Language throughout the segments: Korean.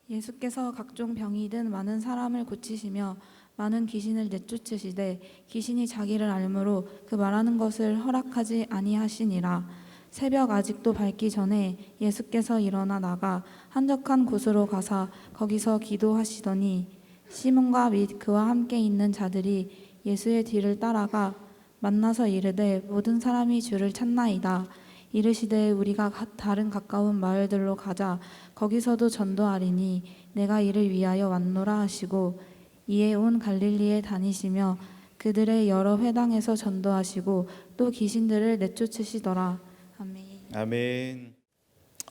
예수께서 각종 병이 든 많은 사람을 고치시며 많은 귀신을 내쫓으시되 귀신이 자기를 알므로 그 말하는 것을 허락하지 아니하시니라. 새벽 아직도 밝기 전에 예수께서 일어나 나가 한적한 곳으로 가사 거기서 기도하시더니 시몬과 및 그와 함께 있는 자들이 예수의 뒤를 따라가 만나서 이르되 모든 사람이 주를 찾나이다. 이르시되 우리가 다른 가까운 마을들로 가자. 거기서도 전도하리니 내가 이를 위하여 왔노라 하시고 이에 온 갈릴리에 다니시며 그들의 여러 회당에서 전도하시고 또 귀신들을 내쫓으시더라. 아멘. 아멘.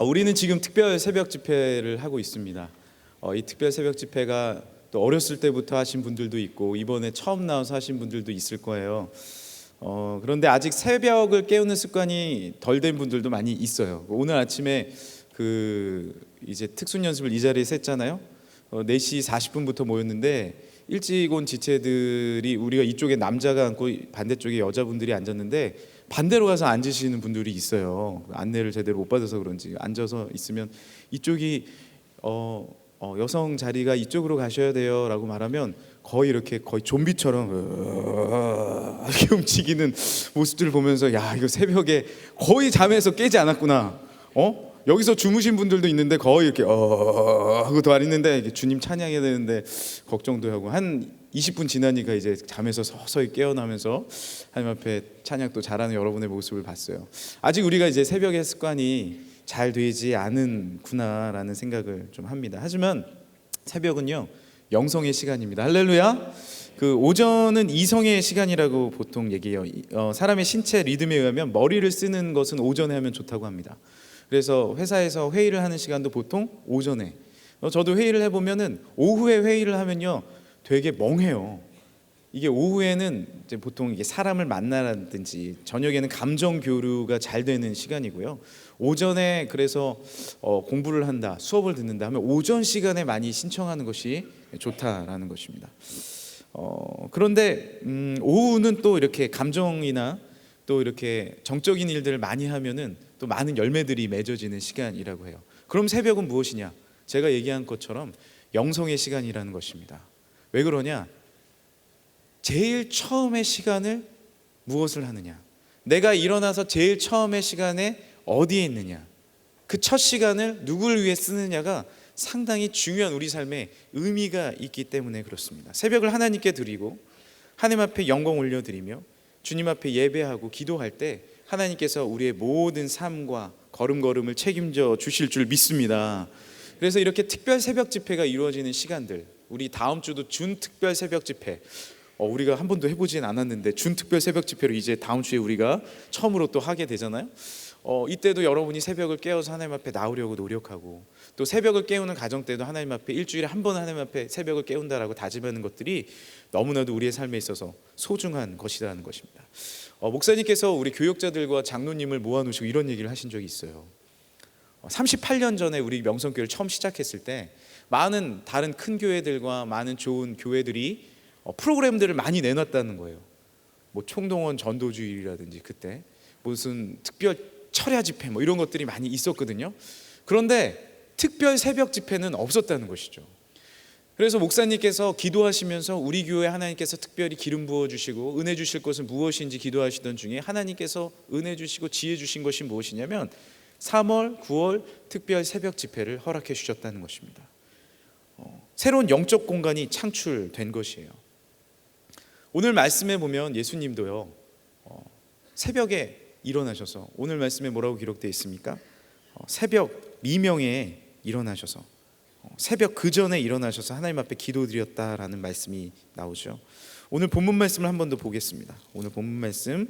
우리는 지금 특별 새벽 집회를 하고 있습니다. 이 특별 새벽 집회가 또 어렸을 때부터 하신 분들도 있고 이번에 처음 나와서 하신 분들도 있을 거예요. 그런데 아직 새벽을 깨우는 습관이 덜 된 분들도 많이 있어요. 오늘 아침에 이제 특순 연습을 이 자리에서 했잖아요. 4시 40분부터 모였는데 일찍 온 지체들이 우리가 이쪽에 남자가 앉고 반대쪽에 여자분들이 앉았는데 반대로 가서 앉으시는 분들이 있어요. 안내를 제대로 못 받아서 그런지 앉아서 있으면 이쪽이 여성 자리가 이쪽으로 가셔야 돼요 라고 말하면 거의 좀비처럼 이렇게 움직이는 모습들을 보면서 야, 이거 새벽에 거의 잠에서 깨지 않았구나. 여기서 주무신 분들도 있는데 거의 이렇게 하고 다니는데 주님 찬양해야 되는데 걱정도 하고 한 20분 지나니까 이제 잠에서 서서히 깨어나면서 하나님 앞에 찬양 또 잘하는 여러분의 모습을 봤어요. 아직 우리가 이제 새벽의 습관이 잘 되지 않은구나라는 생각을 좀 합니다. 하지만 새벽은요 영성의 시간입니다. 할렐루야. 오전은 이성의 시간이라고 보통 얘기해요. 사람의 신체 리듬에 의하면 머리를 쓰는 것은 오전에 하면 좋다고 합니다. 그래서 회사에서 회의를 하는 시간도 보통 오전에. 저도 회의를 해보면은 오후에 회의를 하면요 되게 멍해요. 이게 오후에는 이제 보통 이게 사람을 만나라든지 저녁에는 감정 교류가 잘 되는 시간이고요. 오전에 그래서 공부를 한다, 수업을 듣는다 하면 오전 시간에 많이 신청하는 것이 좋다라는 것입니다. 그런데 오후는 또 이렇게 감정이나 또 이렇게 정적인 일들을 많이 하면은 또 많은 열매들이 맺어지는 시간이라고 해요. 그럼 새벽은 무엇이냐? 제가 얘기한 것처럼 영성의 시간이라는 것입니다. 왜 그러냐? 제일 처음의 시간을 무엇을 하느냐? 내가 일어나서 제일 처음의 시간에 어디에 있느냐? 그 첫 시간을 누구를 위해 쓰느냐가 상당히 중요한 우리 삶에 의미가 있기 때문에 그렇습니다. 새벽을 하나님께 드리고 하나님 앞에 영광 올려드리며 주님 앞에 예배하고 기도할 때 하나님께서 우리의 모든 삶과 걸음걸음을 책임져 주실 줄 믿습니다. 그래서 이렇게 특별 새벽 집회가 이루어지는 시간들, 우리 다음 주도 준특별 새벽 집회, 우리가 한 번도 해보진 않았는데 준특별 새벽 집회로 이제 다음 주에 우리가 처음으로 또 하게 되잖아요. 이때도 여러분이 새벽을 깨워서 하나님 앞에 나오려고 노력하고 또 새벽을 깨우는 가정 때도 하나님 앞에 일주일에 한 번 하나님 앞에 새벽을 깨운다라고 다짐하는 것들이 너무나도 우리의 삶에 있어서 소중한 것이라는 것입니다. 목사님께서 우리 교역자들과 장로님을 모아놓으시고 이런 얘기를 하신 적이 있어요. 38년 전에 우리 명성교회를 처음 시작했을 때 많은 다른 큰 교회들과 많은 좋은 교회들이 프로그램들을 많이 내놨다는 거예요. 뭐 총동원 전도주일이라든지 그때 무슨 특별 철야 집회 뭐 이런 것들이 많이 있었거든요. 그런데 특별 새벽 집회는 없었다는 것이죠. 그래서 목사님께서 기도하시면서 우리 교회 하나님께서 특별히 기름 부어주시고 은혜 주실 것은 무엇인지 기도하시던 중에 하나님께서 은혜 주시고 지혜 주신 것이 무엇이냐면 3월, 9월 특별 새벽 집회를 허락해 주셨다는 것입니다. 새로운 영적 공간이 창출된 것이에요. 오늘 말씀에 보면 예수님도요 새벽에 일어나셔서 오늘 말씀에 뭐라고 기록되어 있습니까? 새벽 미명에 일어나셔서 새벽 그 전에 일어나셔서 하나님 앞에 기도드렸다라는 말씀이 나오죠. 오늘 본문 말씀을 한 번 더 보겠습니다. 오늘 본문 말씀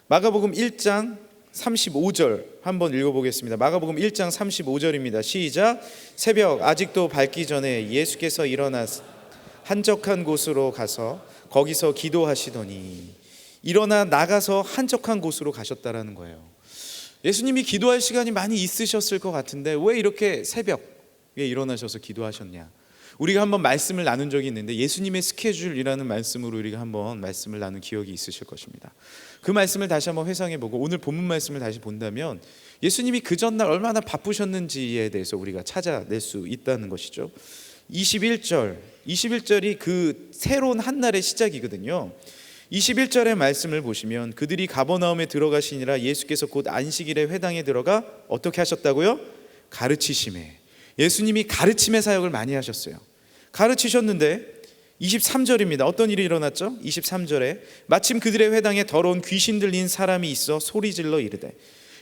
마가복음 1장 35절 한번 읽어보겠습니다. 마가복음 1장 35절입니다. 시작. 새벽 아직도 밝기 전에 예수께서 일어나 한적한 곳으로 가서 거기서 기도하시더니 일어나 나가서 한적한 곳으로 가셨다라는 거예요. 예수님이 기도할 시간이 많이 있으셨을 것 같은데 왜 이렇게 새벽에 일어나셔서 기도하셨냐? 우리가 한번 말씀을 나눈 적이 있는데 예수님의 스케줄이라는 말씀으로 우리가 한번 말씀을 나눈 기억이 있으실 것입니다. 그 말씀을 다시 한번 회상해보고 오늘 본문 말씀을 다시 본다면 예수님이 그 전날 얼마나 바쁘셨는지에 대해서 우리가 찾아낼 수 있다는 것이죠. 21절이 그 새로운 한 날의 시작이거든요. 21절의 말씀을 보시면 그들이 가버나움에 들어가시니라 예수께서 곧 안식일에 회당에 들어가 어떻게 하셨다고요? 가르치심에. 예수님이 가르침의 사역을 많이 하셨어요. 가르치셨는데 23절입니다. 어떤 일이 일어났죠? 23절에 마침 그들의 회당에 더러운 귀신 들린 사람이 있어 소리질러 이르되.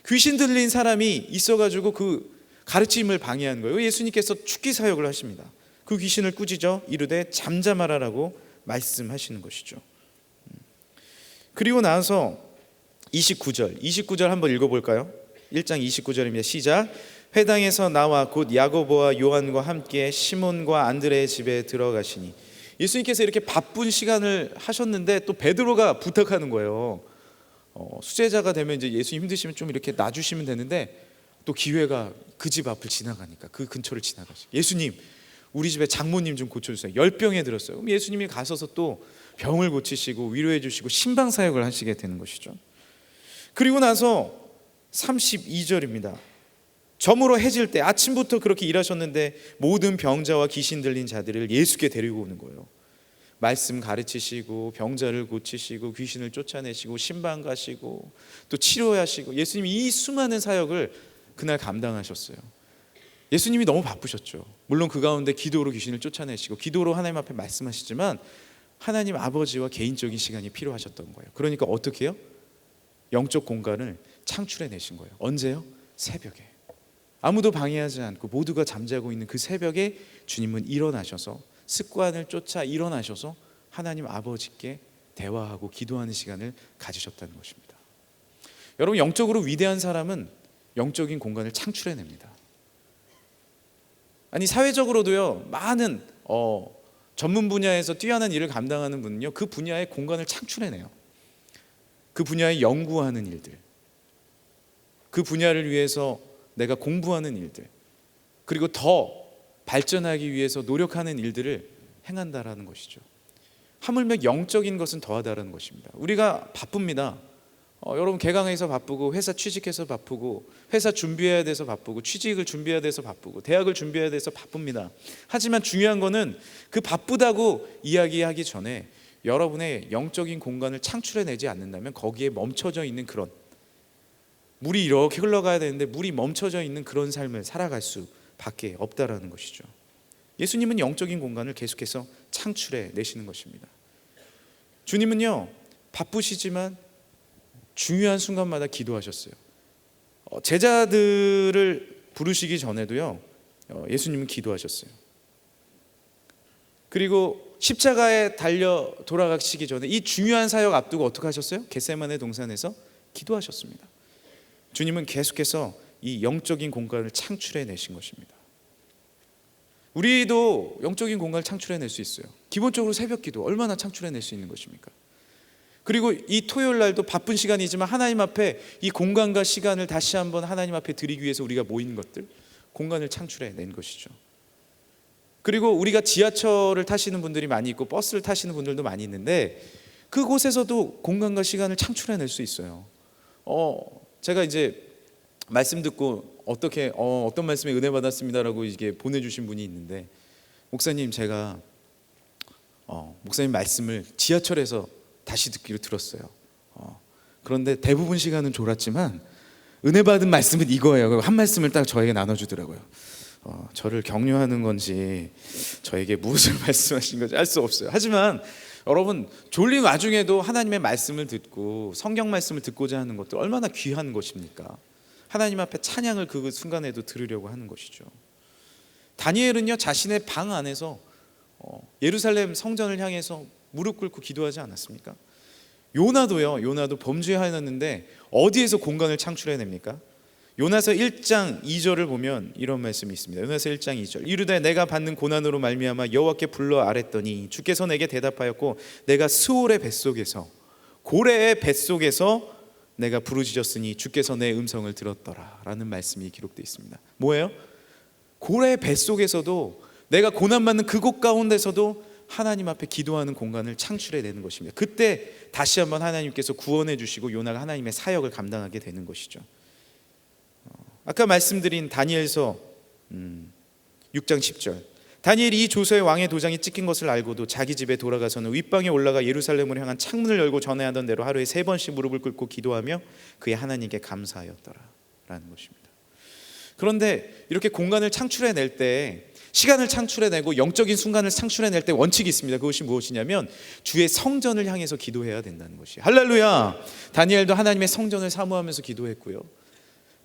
귀신 들린 사람이 있어가지고 그 가르침을 방해한 거예요. 예수님께서 축기 사역을 하십니다. 그 귀신을 꾸짖어 이르되 잠잠하라라고 말씀하시는 것이죠. 그리고 나서 29절 한번 읽어볼까요? 1장 29절입니다. 시작. 회당에서 나와 곧 야고보와 요한과 함께 시몬과 안드레의 집에 들어가시니. 예수님께서 이렇게 바쁜 시간을 하셨는데 또 베드로가 부탁하는 거예요. 수제자가 되면 이제 예수님 힘드시면 좀 이렇게 놔주시면 되는데 또 기회가 그 집 앞을 지나가니까 그 근처를 지나가시. 예수님, 우리 집에 장모님 좀 고쳐주세요. 열병에 들었어요. 그럼 예수님이 가서서 또 병을 고치시고 위로해 주시고 신방 사역을 하시게 되는 것이죠. 그리고 나서 32절입니다. 저물어 해질 때 아침부터 그렇게 일하셨는데 모든 병자와 귀신 들린 자들을 예수께 데리고 오는 거예요. 말씀 가르치시고 병자를 고치시고 귀신을 쫓아내시고 신방 가시고 또 치료하시고 예수님이 이 수많은 사역을 그날 감당하셨어요. 예수님이 너무 바쁘셨죠. 물론 그 가운데 기도로 귀신을 쫓아내시고 기도로 하나님 앞에 말씀하시지만 하나님 아버지와 개인적인 시간이 필요하셨던 거예요. 그러니까 어떻게 해요? 영적 공간을 창출해내신 거예요. 언제요? 새벽에. 아무도 방해하지 않고 모두가 잠자고 있는 그 새벽에 주님은 일어나셔서 습관을 쫓아 일어나셔서 하나님 아버지께 대화하고 기도하는 시간을 가지셨다는 것입니다. 여러분, 영적으로 위대한 사람은 영적인 공간을 창출해냅니다. 아니, 사회적으로도요, 많은 전문 분야에서 뛰어난 일을 감당하는 분은요, 그 분야의 공간을 창출해내요. 그 분야에 연구하는 일들, 그 분야를 위해서 내가 공부하는 일들, 그리고 더 발전하기 위해서 노력하는 일들을 행한다라는 것이죠. 하물며 영적인 것은 더하다라는 것입니다. 우리가 바쁩니다. 여러분, 개강해서 바쁘고 회사 취직해서 바쁘고 회사 준비해야 돼서 바쁘고 취직을 준비해야 돼서 바쁘고 대학을 준비해야 돼서 바쁩니다. 하지만 중요한 거는 그 바쁘다고 이야기하기 전에 여러분의 영적인 공간을 창출해내지 않는다면 거기에 멈춰져 있는 그런, 물이 이렇게 흘러가야 되는데 물이 멈춰져 있는 그런 삶을 살아갈 수밖에 없다라는 것이죠. 예수님은 영적인 공간을 계속해서 창출해 내시는 것입니다. 주님은요, 바쁘시지만 중요한 순간마다 기도하셨어요. 제자들을 부르시기 전에도요, 예수님은 기도하셨어요. 그리고 십자가에 달려 돌아가시기 전에 이 중요한 사역 앞두고 어떻게 하셨어요? 겟세마네 동산에서 기도하셨습니다. 주님은 계속해서 이 영적인 공간을 창출해 내신 것입니다. 우리도 영적인 공간을 창출해 낼 수 있어요. 기본적으로 새벽 기도 얼마나 창출해 낼 수 있는 것입니까? 그리고 이 토요일 날도 바쁜 시간이지만 하나님 앞에 이 공간과 시간을 다시 한번 하나님 앞에 드리기 위해서 우리가 모인 것들, 공간을 창출해 낸 것이죠. 그리고 우리가 지하철을 타시는 분들이 많이 있고 버스를 타시는 분들도 많이 있는데 그곳에서도 공간과 시간을 창출해 낼 수 있어요. 제가 이제 말씀 듣고 어떤 말씀에 은혜 받았습니다라고 이게 보내주신 분이 있는데, 목사님, 제가 목사님 말씀을 지하철에서 다시 듣기로 들었어요. 그런데 대부분 시간은 졸았지만 은혜 받은 말씀은 이거예요. 한 말씀을 딱 저에게 나눠주더라고요. 저를 격려하는 건지 저에게 무엇을 말씀하신 건지 알 수 없어요. 하지만 여러분, 졸린 와중에도 하나님의 말씀을 듣고 성경 말씀을 듣고자 하는 것도 얼마나 귀한 것입니까? 하나님 앞에 찬양을 그 순간에도 들으려고 하는 것이죠. 다니엘은요, 자신의 방 안에서 예루살렘 성전을 향해서 무릎 꿇고 기도하지 않았습니까? 요나도 범죄하였는데 어디에서 공간을 창출해냅니까? 요나서 1장 2절을 보면 이런 말씀이 있습니다. 요나서 1장 2절. 이르되 내가 받는 고난으로 말미암아 여호와께 불러 아뢰더니 주께서 내게 대답하였고 내가 스올의 뱃속에서, 고래의 뱃속에서 내가 부르짖었으니 주께서 내 음성을 들었더라 라는 말씀이 기록되어 있습니다. 뭐예요? 고래의 뱃속에서도, 내가 고난받는 그곳 가운데서도 하나님 앞에 기도하는 공간을 창출해내는 것입니다. 그때 다시 한번 하나님께서 구원해 주시고 요나가 하나님의 사역을 감당하게 되는 것이죠. 아까 말씀드린 다니엘서 6장 10절, 다니엘이 이 조서에 왕의 도장이 찍힌 것을 알고도 자기 집에 돌아가서는 윗방에 올라가 예루살렘으로 향한 창문을 열고 전해하던 대로 하루에 3번씩 무릎을 꿇고 기도하며 그의 하나님께 감사하였더라 라는 것입니다. 그런데 이렇게 공간을 창출해낼 때, 시간을 창출해내고 영적인 순간을 창출해낼 때 원칙이 있습니다. 그것이 무엇이냐면 주의 성전을 향해서 기도해야 된다는 것이에요. 할렐루야. 다니엘도 하나님의 성전을 사모하면서 기도했고요,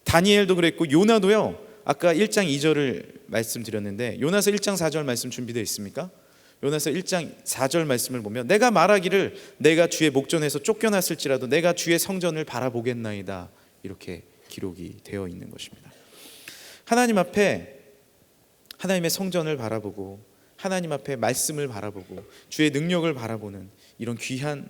다니엘도 그랬고 요나도요. 아까 1장 2절을 말씀드렸는데 요나서 1장 4절 말씀 준비되어 있습니까? 요나서 1장 4절 말씀을 보면 내가 말하기를 내가 주의 목전에서 쫓겨났을지라도 내가 주의 성전을 바라보겠나이다, 이렇게 기록이 되어 있는 것입니다. 하나님 앞에, 하나님의 성전을 바라보고 하나님 앞에 말씀을 바라보고 주의 능력을 바라보는 이런 귀한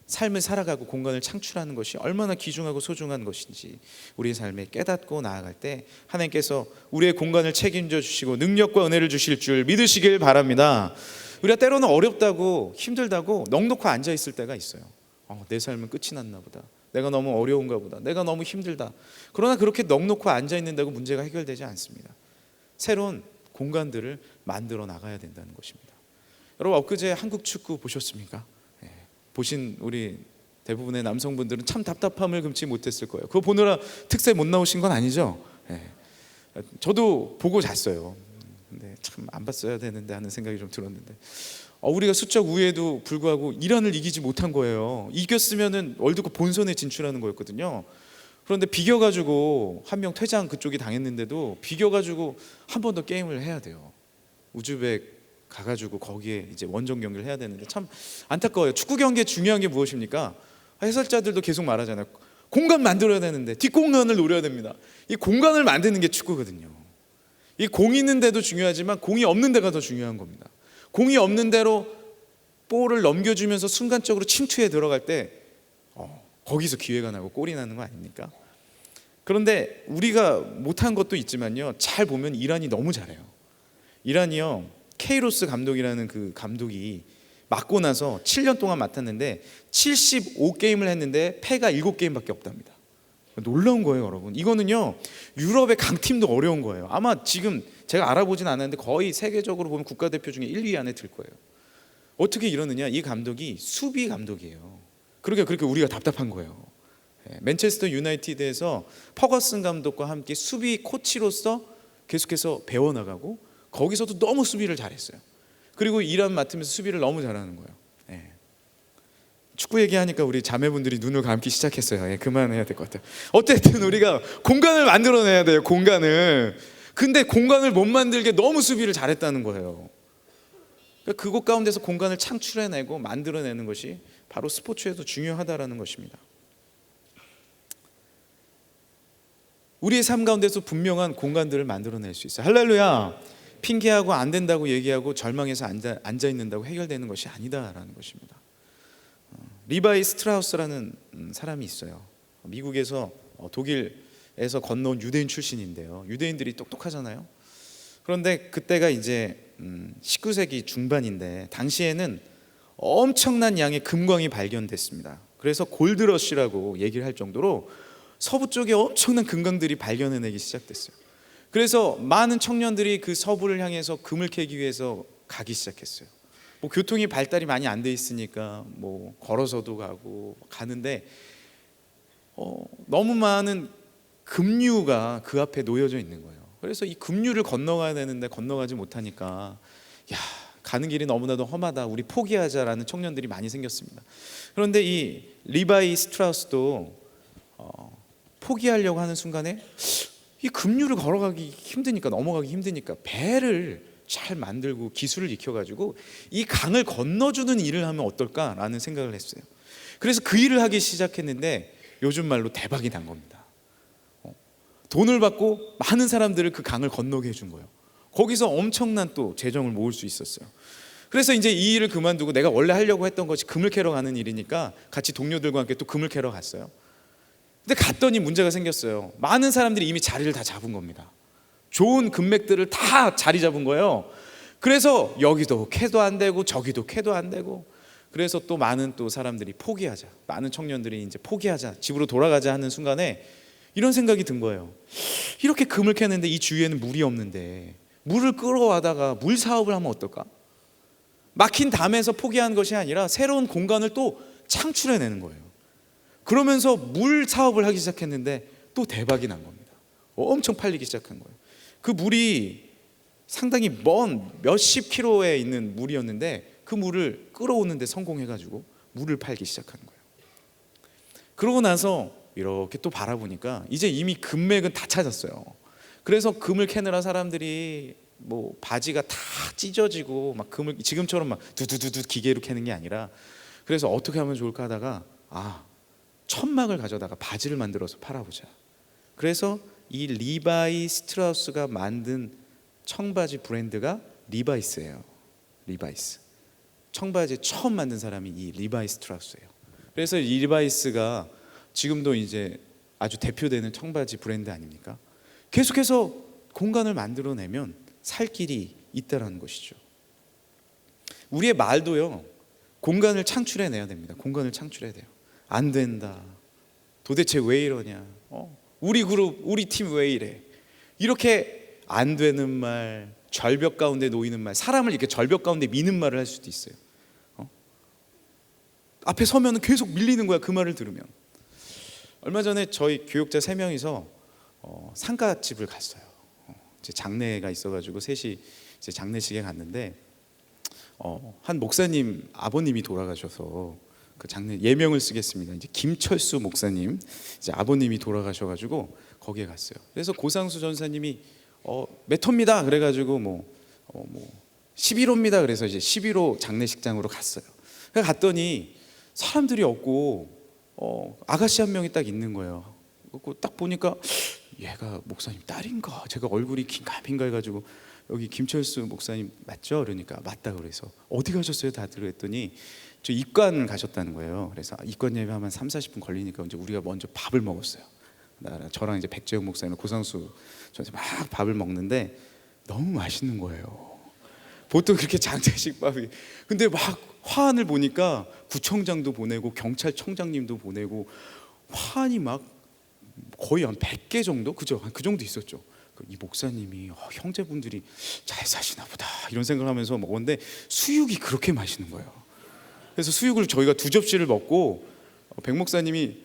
삶을 살아가고 공간을 창출하는 것이 얼마나 귀중하고 소중한 것인지 우리의 삶에 깨닫고 나아갈 때 하나님께서 우리의 공간을 책임져 주시고 능력과 은혜를 주실 줄 믿으시길 바랍니다. 우리가 때로는 어렵다고 힘들다고 넉넉히 앉아 있을 때가 있어요. 내 삶은 끝이 났나 보다, 내가 너무 어려운가 보다, 내가 너무 힘들다. 그러나 그렇게 넉넉히 앉아 있는다고 문제가 해결되지 않습니다. 새로운 공간들을 만들어 나가야 된다는 것입니다. 여러분, 엊그제 한국 축구 보셨습니까? 보신 우리 대부분의 남성분들은 참 답답함을 금치 못했을 거예요. 그거 보느라 특세 못 나오신 건 아니죠? 저도 보고 잤어요. 근데 참 안 봤어야 되는데 하는 생각이 좀 들었는데, 우리가 수적 우위에도 불구하고 이란을 이기지 못한 거예요. 이겼으면은 월드컵 본선에 진출하는 거였거든요. 그런데 비겨가지고 한 명 퇴장 그쪽이 당했는데도 비겨가지고 한 번 더 게임을 해야 돼요. 우즈벡 가가지고 거기에 이제 원정 경기를 해야 되는데 참 안타까워요. 축구 경기에 중요한 게 무엇입니까? 해설자들도 계속 말하잖아요. 공간 만들어야 되는데 뒷공간을 노려야 됩니다. 이 공간을 만드는 게 축구거든요. 이 공이 있는 데도 중요하지만 공이 없는 데가 더 중요한 겁니다. 공이 없는 데로 볼을 넘겨주면서 순간적으로 침투해 들어갈 때 거기서 기회가 나고 골이 나는 거 아닙니까? 그런데 우리가 못한 것도 있지만요, 잘 보면 이란이 너무 잘해요. 이란이요, 케이로스 감독이라는 그 감독이 맡고 나서 7년 동안 맡았는데 75게임을 했는데 패가 7게임밖에 없답니다. 놀라운 거예요, 여러분. 이거는요, 유럽의 강팀도 어려운 거예요. 아마 지금 제가 알아보진 않았는데 거의 세계적으로 보면 국가대표 중에 1, 2위 안에 들 거예요. 어떻게 이러느냐? 이 감독이 수비 감독이에요. 그러니까 그렇게 우리가 답답한 거예요. 맨체스터 유나이티드에서 퍼거슨 감독과 함께 수비 코치로서 계속해서 배워나가고 거기서도 너무 수비를 잘했어요. 그리고 이란 맡으면서 수비를 너무 잘하는 거예요. 축구 얘기하니까 우리 자매분들이 눈을 감기 시작했어요. 그만해야 될 것 같아요. 어쨌든 우리가 공간을 만들어내야 돼요. 공간을. 근데 공간을 못 만들게 너무 수비를 잘했다는 거예요. 그러니까 그곳 가운데서 공간을 창출해내고 만들어내는 것이 바로 스포츠에도 중요하다라는 것입니다. 우리의 삶 가운데서 분명한 공간들을 만들어낼 수 있어요. 할렐루야. 핑계하고 안 된다고 얘기하고 절망해서 앉아 있는다고 해결되는 것이 아니다라는 것입니다. 리바이 스트라우스라는 사람이 있어요. 미국에서 독일에서 건너온 유대인 출신인데요. 유대인들이 똑똑하잖아요. 그런데 그때가 이제 19세기 중반인데 당시에는 엄청난 양의 금광이 발견됐습니다. 그래서 골드러시라고 얘기를 할 정도로 서부 쪽에 엄청난 금광들이 발견해내기 시작됐어요. 그래서 많은 청년들이 그 서부를 향해서 금을 캐기 위해서 가기 시작했어요. 뭐 교통이 발달이 많이 안 돼 있으니까 뭐 걸어서도 가고 가는데 너무 많은 급류가 그 앞에 놓여져 있는 거예요. 그래서 이 급류를 건너가야 되는데 건너가지 못하니까 가는 길이 너무나도 험하다, 우리 포기하자라는 청년들이 많이 생겼습니다. 그런데 이 리바이 스트라우스도 포기하려고 하는 순간에 이 급류를 걸어가기 힘드니까, 넘어가기 힘드니까 배를 잘 만들고 기술을 익혀가지고 이 강을 건너주는 일을 하면 어떨까라는 생각을 했어요. 그래서 그 일을 하기 시작했는데 요즘 말로 대박이 난 겁니다. 돈을 받고 많은 사람들을 그 강을 건너게 해준 거예요. 거기서 엄청난 또 재정을 모을 수 있었어요. 그래서 이제 이 일을 그만두고 내가 원래 하려고 했던 것이 금을 캐러 가는 일이니까 같이 동료들과 함께 또 금을 캐러 갔어요. 근데 갔더니 문제가 생겼어요. 많은 사람들이 이미 자리를 다 잡은 겁니다. 좋은 금맥들을 다 자리 잡은 거예요. 그래서 여기도 캐도 안 되고 저기도 캐도 안 되고, 그래서 또 많은 또 사람들이 포기하자, 많은 청년들이 이제 포기하자, 집으로 돌아가자 하는 순간에 이런 생각이 든 거예요. 이렇게 금을 캐는데 이 주위에는 물이 없는데 물을 끌어와다가 물 사업을 하면 어떨까? 막힌 담에서 포기한 것이 아니라 새로운 공간을 또 창출해내는 거예요. 그러면서 물 사업을 하기 시작했는데 또 대박이 난 겁니다. 엄청 팔리기 시작한 거예요. 그 물이 상당히 먼 몇십 킬로에 있는 물이었는데 그 물을 끌어오는 데 성공해가지고 물을 팔기 시작한 거예요. 그러고 나서 이렇게 또 바라보니까 이제 이미 금맥은 다 찾았어요. 그래서 금을 캐느라 사람들이 뭐 바지가 다 찢어지고 막 금을 지금처럼 막 두두두두 기계로 캐는 게 아니라, 그래서 어떻게 하면 좋을까 하다가 천막을 가져다가 바지를 만들어서 팔아보자. 그래서 이 리바이 스트라우스가 만든 청바지 브랜드가 리바이스예요. 리바이스. 청바지 처음 만든 사람이 이 리바이 스트라우스예요. 그래서 이 리바이스가 지금도 이제 아주 대표되는 청바지 브랜드 아닙니까? 계속해서 공간을 만들어내면 살 길이 있다라는 것이죠. 우리의 말도요, 공간을 창출해내야 됩니다. 공간을 창출해야 돼요. 안 된다, 도대체 왜 이러냐, 우리 그룹, 우리 팀 왜 이래, 이렇게 안 되는 말, 절벽 가운데 놓이는 말, 사람을 이렇게 절벽 가운데 미는 말을 할 수도 있어요. 앞에 서면 계속 밀리는 거야, 그 말을 들으면. 얼마 전에 저희 교육자 3명이서 상가집을 갔어요. 이제 장례가 있어가지고 셋이 이제 장례식에 갔는데 한 목사님 아버님이 돌아가셔서 그 장례 예명을 쓰겠습니다. 이제 김철수 목사님, 이제 아버님이 돌아가셔가지고 거기에 갔어요. 그래서 고상수 전사님이 몇 호입니다. 그래가지고 뭐 11호입니다. 그래서 이제 11호 장례식장으로 갔어요. 갔더니 사람들이 없고 아가씨 한 명이 딱 있는 거예요. 딱 보니까 얘가 목사님 딸인가? 제가 얼굴이 긴가민가 해가지고 여기 김철수 목사님 맞죠? 그러니까 맞다 그래서 어디 가셨어요? 다들 그랬더니 저 입관 가셨다는 거예요. 그래서 입관 예배하면 30-40분 걸리니까 이제 우리가 먼저 밥을 먹었어요. 저랑 이제 백재영 목사님, 고상수 저한테 막 밥을 먹는데 너무 맛있는 거예요. 보통 그렇게 장례식 밥이, 근데 막 화환을 보니까 구청장도 보내고 경찰청장님도 보내고 화환이 막 거의 한 100개 정도, 그죠? 그 정도 있었죠. 이 목사님이 형제분들이 잘 사시나 보다 이런 생각을 하면서 먹었는데 수육이 그렇게 맛있는 거예요. 그래서 수육을 저희가 2접시를 먹고 백 목사님이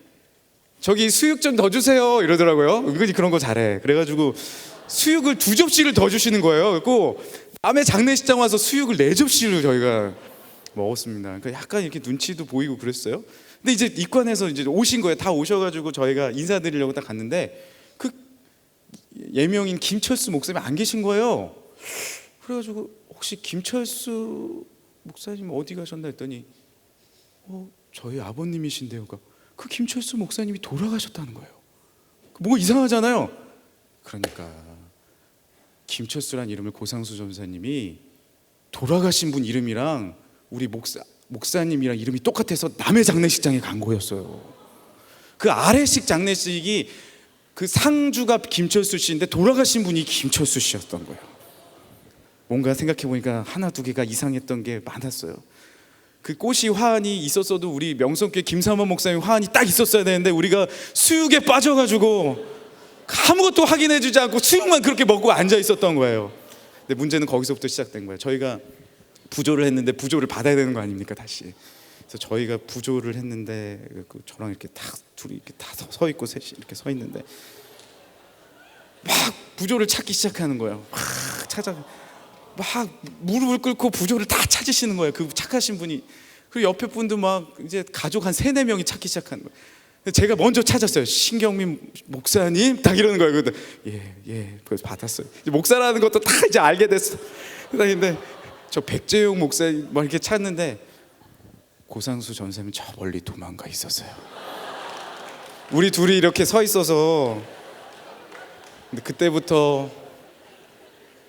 저기 수육 좀 더 주세요 이러더라고요. 은근히 그런 거 잘해. 그래가지고 수육을 2접시를 더 주시는 거예요. 그리고 남의 장례식장 와서 수육을 4접시를 저희가 먹었습니다. 그러니까 약간 이렇게 눈치도 보이고 그랬어요. 근데 이제 입관해서 이제 오신 거예요. 다 오셔가지고 저희가 인사드리려고 딱 갔는데 그 예명인 김철수 목사님이 안 계신 거예요. 그래가지고 혹시 김철수 목사님 어디 가셨나 했더니 저희 아버님이신데요. 그 김철수 목사님이 돌아가셨다는 거예요. 뭐 이상하잖아요. 그러니까 김철수란 이름을 고상수 전사님이 돌아가신 분 이름이랑 우리 목사님이랑 이름이 똑같아서 남의 장례식장에 간 거였어요. 그 아래식 장례식이 그 상주가 김철수 씨인데 돌아가신 분이 김철수 씨였던 거예요. 뭔가 생각해 보니까 하나 두 개가 이상했던 게 많았어요. 그 꽃이 화환이 있었어도 우리 명성교회 김삼원 목사님 화환이 딱 있었어야 되는데 우리가 수육에 빠져가지고 아무것도 확인해주지 않고 수육만 그렇게 먹고 앉아 있었던 거예요. 근데 문제는 거기서부터 시작된 거예요. 저희가 부조를 했는데 부조를 받아야 되는 거 아닙니까 다시. 그래서 저희가 부조를 했는데 저랑 이렇게 딱 둘이 이렇게 다 서 있고 셋이 이렇게 서 있는데 막 부조를 찾기 시작하는 거예요. 막 무릎을 꿇고 부조를 다 찾으시는 거예요. 그 착하신 분이. 그리고 옆에 분도 막 이제 가족 한 3-4명이 찾기 시작하는 거예요. 제가 먼저 찾았어요. 신경민 목사님 딱 이러는 거예요. 예, 그래서 받았어요. 이제 목사라는 것도 다 이제 알게 됐어. 근데 저 백재용 목사님 막 이렇게 찾는데 고상수 전사님은 저 멀리 도망가 있었어요. 우리 둘이 이렇게 서 있어서 근데 그때부터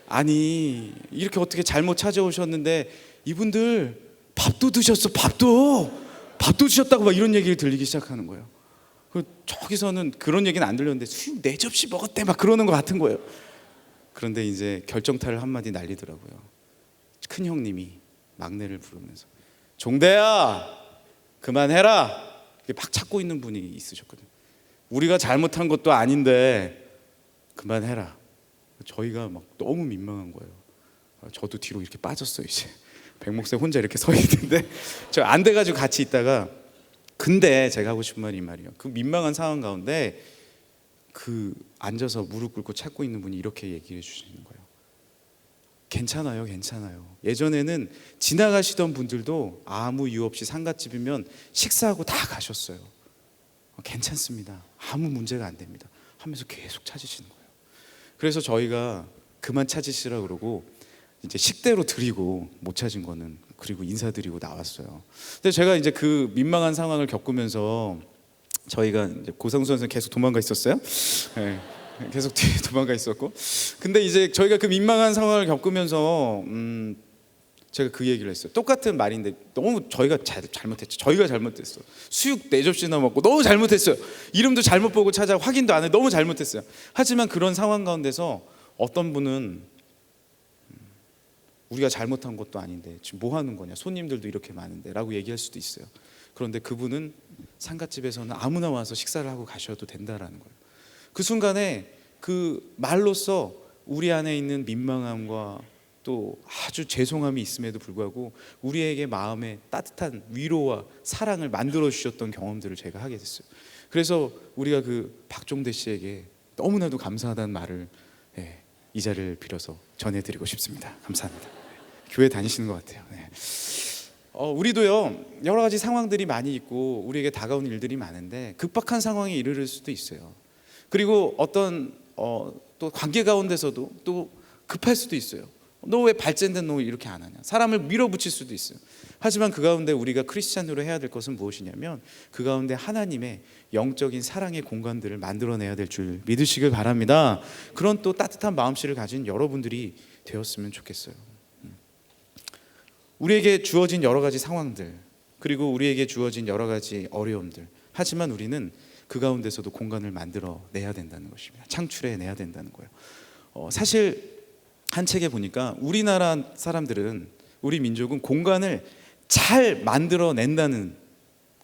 아니 이렇게 어떻게 잘못 찾아오셨는데 이분들 밥도 드셨어. 밥도 드셨다고 막 이런 얘기를 들리기 시작하는 거예요. 저기서는 그런 얘기는 안 들렸는데 수육 4접시 먹었대 막 그러는 것 같은 거예요. 그런데 이제 결정타를 한마디 날리더라고요. 큰 형님이 막내를 부르면서 종대야 그만해라 이렇게 막 찾고 있는 분이 있으셨거든요. 우리가 잘못한 것도 아닌데 그만해라. 저희가 막 너무 민망한 거예요. 저도 뒤로 이렇게 빠졌어요. 이제 백 목사 혼자 이렇게 서 있는데 저 안 돼가지고 같이 있다가, 근데 제가 하고 싶은 말이 이 말이에요. 그 민망한 상황 가운데 그 앉아서 무릎 꿇고 찾고 있는 분이 이렇게 얘기해 주시는 거예요. 괜찮아요, 괜찮아요. 예전에는 지나가시던 분들도 아무 이유 없이 상갓집이면 식사하고 다 가셨어요. 괜찮습니다. 아무 문제가 안 됩니다. 하면서 계속 찾으시는 거예요. 그래서 저희가 그만 찾으시라 그러고 이제 식대로 드리고 못 찾은 거는 그리고 인사드리고 나왔어요. 근데 제가 이제 그 민망한 상황을 겪으면서 저희가 이제 고상수 선생님 계속 도망가 있었어요. 네, 계속 뒤에 도망가 있었고, 근데 이제 저희가 그 민망한 상황을 겪으면서 제가 그 얘기를 했어요. 똑같은 말인데 너무 저희가 잘못했죠. 저희가 잘못했어. 수육 4접시나 먹고 너무 잘못했어요. 이름도 잘못 보고 찾아 확인도 안 해. 너무 잘못했어요. 하지만 그런 상황 가운데서 어떤 분은 우리가 잘못한 것도 아닌데 지금 뭐 하는 거냐, 손님들도 이렇게 많은데 라고 얘기할 수도 있어요. 그런데 그분은 상갓집에서는 아무나 와서 식사를 하고 가셔도 된다라는 거예요. 그 순간에 그 말로써 우리 안에 있는 민망함과 또 아주 죄송함이 있음에도 불구하고 우리에게 마음에 따뜻한 위로와 사랑을 만들어 주셨던 경험들을 제가 하게 됐어요. 그래서 우리가 그 박종대 씨에게 너무나도 감사하다는 말을 이 자리를 빌어서 전해드리고 싶습니다. 감사합니다. 교회 다니시는 것 같아요. 우리도요 여러 가지 상황들이 많이 있고 우리에게 다가오는 일들이 많은데 급박한 상황에 이르를 수도 있어요. 그리고 어떤 또 관계 가운데서도 또 급할 수도 있어요. 너 왜 발전된 너 이렇게 안 하냐, 사람을 밀어붙일 수도 있어요. 하지만 그 가운데 우리가 크리스찬으로 해야 될 것은 무엇이냐면 그 가운데 하나님의 영적인 사랑의 공간들을 만들어내야 될 줄 믿으시길 바랍니다. 그런 또 따뜻한 마음씨를 가진 여러분들이 되었으면 좋겠어요. 우리에게 주어진 여러 가지 상황들, 그리고 우리에게 주어진 여러 가지 어려움들, 하지만 우리는 그 가운데서도 공간을 만들어내야 된다는 것입니다. 창출해내야 된다는 거예요. 사실 한 책에 보니까 우리나라 사람들은, 우리 민족은 공간을 잘 만들어낸다는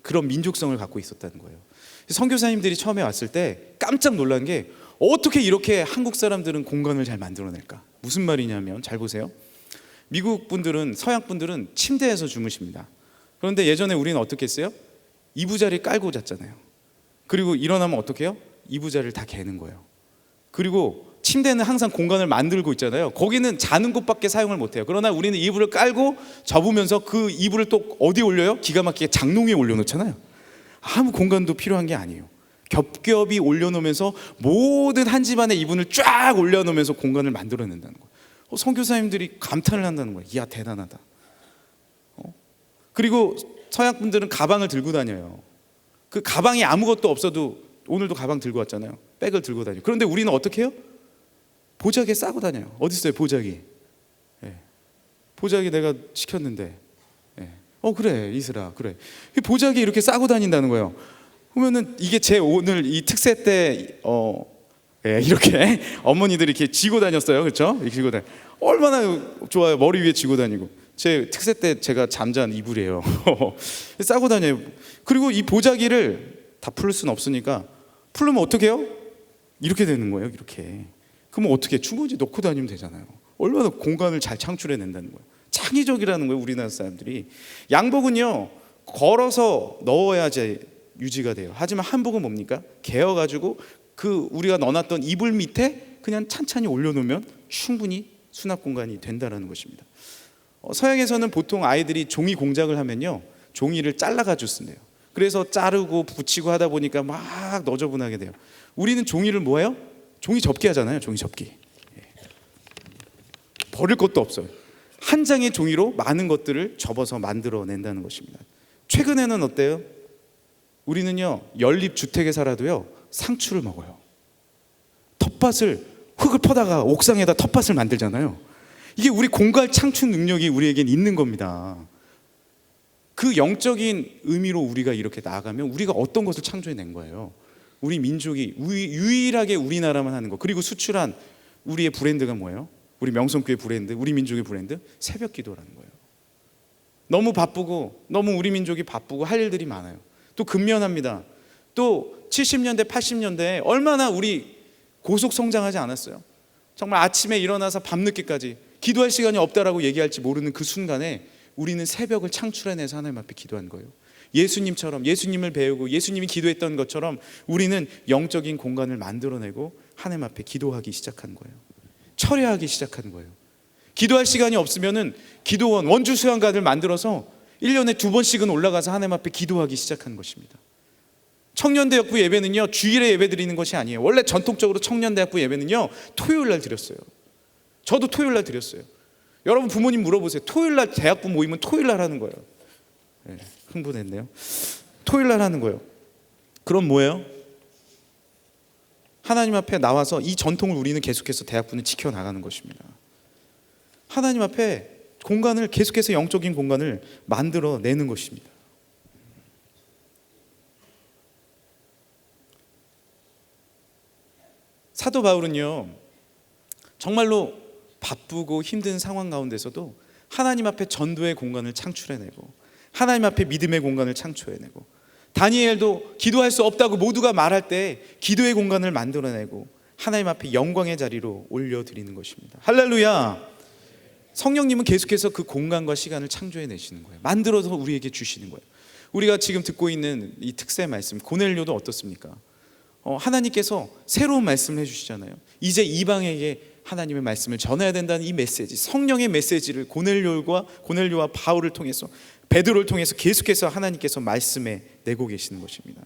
그런 민족성을 갖고 있었다는 거예요. 선교사님들이 처음에 왔을 때 깜짝 놀란 게 어떻게 이렇게 한국 사람들은 공간을 잘 만들어낼까? 무슨 말이냐면 잘 보세요. 미국 분들은, 서양 분들은 침대에서 주무십니다. 그런데 예전에 우리는 어떻게 했어요? 이부자리 깔고 잤잖아요. 그리고 일어나면 어떻게 해요? 이부자리를 다 개는 거예요. 그리고 침대는 항상 공간을 만들고 있잖아요. 거기는 자는 곳밖에 사용을 못해요. 그러나 우리는 이불을 깔고 접으면서 그 이불을 또 어디에 올려요? 기가 막히게 장롱 위에 올려놓잖아요. 아무 공간도 필요한 게 아니에요. 겹겹이 올려놓으면서 모든 한 집안의 이불을 쫙 올려놓으면서 공간을 만들어낸다는 거예요. 선교사님들이 감탄을 한다는 거예요. 이야, 대단하다. 그리고 서양 분들은 가방을 들고 다녀요. 그 가방이 아무것도 없어도, 오늘도 가방 들고 왔잖아요. 백을 들고 다녀요. 그런데 우리는 어떻게 해요? 보자기에 싸고 다녀요. 어디 있어요 보자기? 보자기 내가 시켰는데, 그래 이슬아, 그래. 보자기 이렇게 싸고 다닌다는 거예요. 그러면은 이게 제 오늘 이 특세 때 이렇게 어머니들이 이렇게 쥐고 다녔어요, 그렇죠? 이렇게 쥐고 다니. 얼마나 좋아요. 머리 위에 쥐고 다니고. 제 특세 때 제가 잠잔 이불이에요. 싸고 다녀요. 그리고 이 보자기를 다 풀 수는 없으니까, 풀면 어떻게 해요? 이렇게 되는 거예요, 이렇게. 그러면 어떻게 주머니 넣고 다니면 되잖아요. 얼마나 공간을 잘 창출해낸다는 거예요. 창의적이라는 거예요, 우리나라 사람들이. 양복은요 걸어서 넣어야지 유지가 돼요. 하지만 한복은 뭡니까? 개어가지고 그 우리가 넣어놨던 이불 밑에 그냥 찬찬히 올려놓으면 충분히 수납 공간이 된다는 것입니다. 서양에서는 보통 아이들이 종이 공작을 하면요 종이를 잘라가지고 쓴대요. 그래서 자르고 붙이고 하다 보니까 막 너저분하게 돼요. 우리는 종이를 뭐예요? 종이 접기 하잖아요. 종이 접기. 버릴 것도 없어요. 한 장의 종이로 많은 것들을 접어서 만들어낸다는 것입니다. 최근에는 어때요? 우리는요 연립주택에 살아도요 상추를 먹어요. 텃밭을, 흙을 퍼다가 옥상에다 텃밭을 만들잖아요. 이게 우리 공간 창출 능력이 우리에겐 있는 겁니다. 그 영적인 의미로 우리가 이렇게 나아가면 우리가 어떤 것을 창조해낸 거예요? 우리 민족이 유일하게 우리나라만 하는 거. 그리고 수출한 우리의 브랜드가 뭐예요? 우리 명성교회 브랜드, 우리 민족의 브랜드, 새벽 기도라는 거예요. 너무 바쁘고 너무 우리 민족이 바쁘고 할 일들이 많아요. 또 근면합니다. 또 70년대 80년대에 얼마나 우리 고속 성장하지 않았어요. 정말 아침에 일어나서 밤늦게까지 기도할 시간이 없다라고 얘기할지 모르는 그 순간에 우리는 새벽을 창출해내서 하나님 앞에 기도한 거예요. 예수님처럼, 예수님을 배우고 예수님이 기도했던 것처럼 우리는 영적인 공간을 만들어내고 하나님 앞에 기도하기 시작한 거예요. 철회하기 시작한 거예요. 기도할 시간이 없으면은 기도원, 원주 수양가들 만들어서 1년에 2번씩은 올라가서 하나님 앞에 기도하기 시작한 것입니다. 청년대학부 예배는요, 주일에 예배 드리는 것이 아니에요. 원래 전통적으로 청년대학부 예배는요, 토요일 날 드렸어요. 저도 토요일 날 드렸어요. 여러분 부모님 물어보세요. 토요일 날 대학부 모임은 토요일 날 하는 거예요. 네, 흥분했네요. 토요일 날 하는 거예요. 그럼 뭐예요? 하나님 앞에 나와서 이 전통을 우리는 계속해서 대학부는 지켜나가는 것입니다. 하나님 앞에 공간을 계속해서 영적인 공간을 만들어내는 것입니다. 사도 바울은요, 정말로 바쁘고 힘든 상황 가운데서도 하나님 앞에 전도의 공간을 창출해내고 하나님 앞에 믿음의 공간을 창출해내고, 다니엘도 기도할 수 없다고 모두가 말할 때 기도의 공간을 만들어내고 하나님 앞에 영광의 자리로 올려드리는 것입니다. 할렐루야. 성령님은 계속해서 그 공간과 시간을 창조해내시는 거예요. 만들어서 우리에게 주시는 거예요. 우리가 지금 듣고 있는 이 특세 말씀, 고넬료도 어떻습니까? 하나님께서 새로운 말씀을 해주시잖아요. 이제 이방에게 하나님의 말씀을 전해야 된다는 이 메시지, 성령의 메시지를 고넬료와 바울을 통해서, 베드로를 통해서 계속해서 하나님께서 말씀해 내고 계시는 것입니다.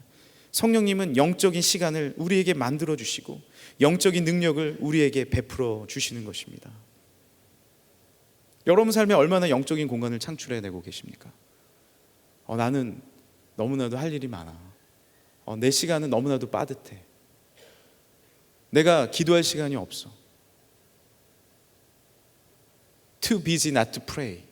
성령님은 영적인 시간을 우리에게 만들어 주시고 영적인 능력을 우리에게 베풀어 주시는 것입니다. 여러분 삶에 얼마나 영적인 공간을 창출해내고 계십니까? 나는 너무나도 할 일이 많아. 내 시간은 너무나도 빠듯해. 내가 기도할 시간이 없어. Too busy not to pray.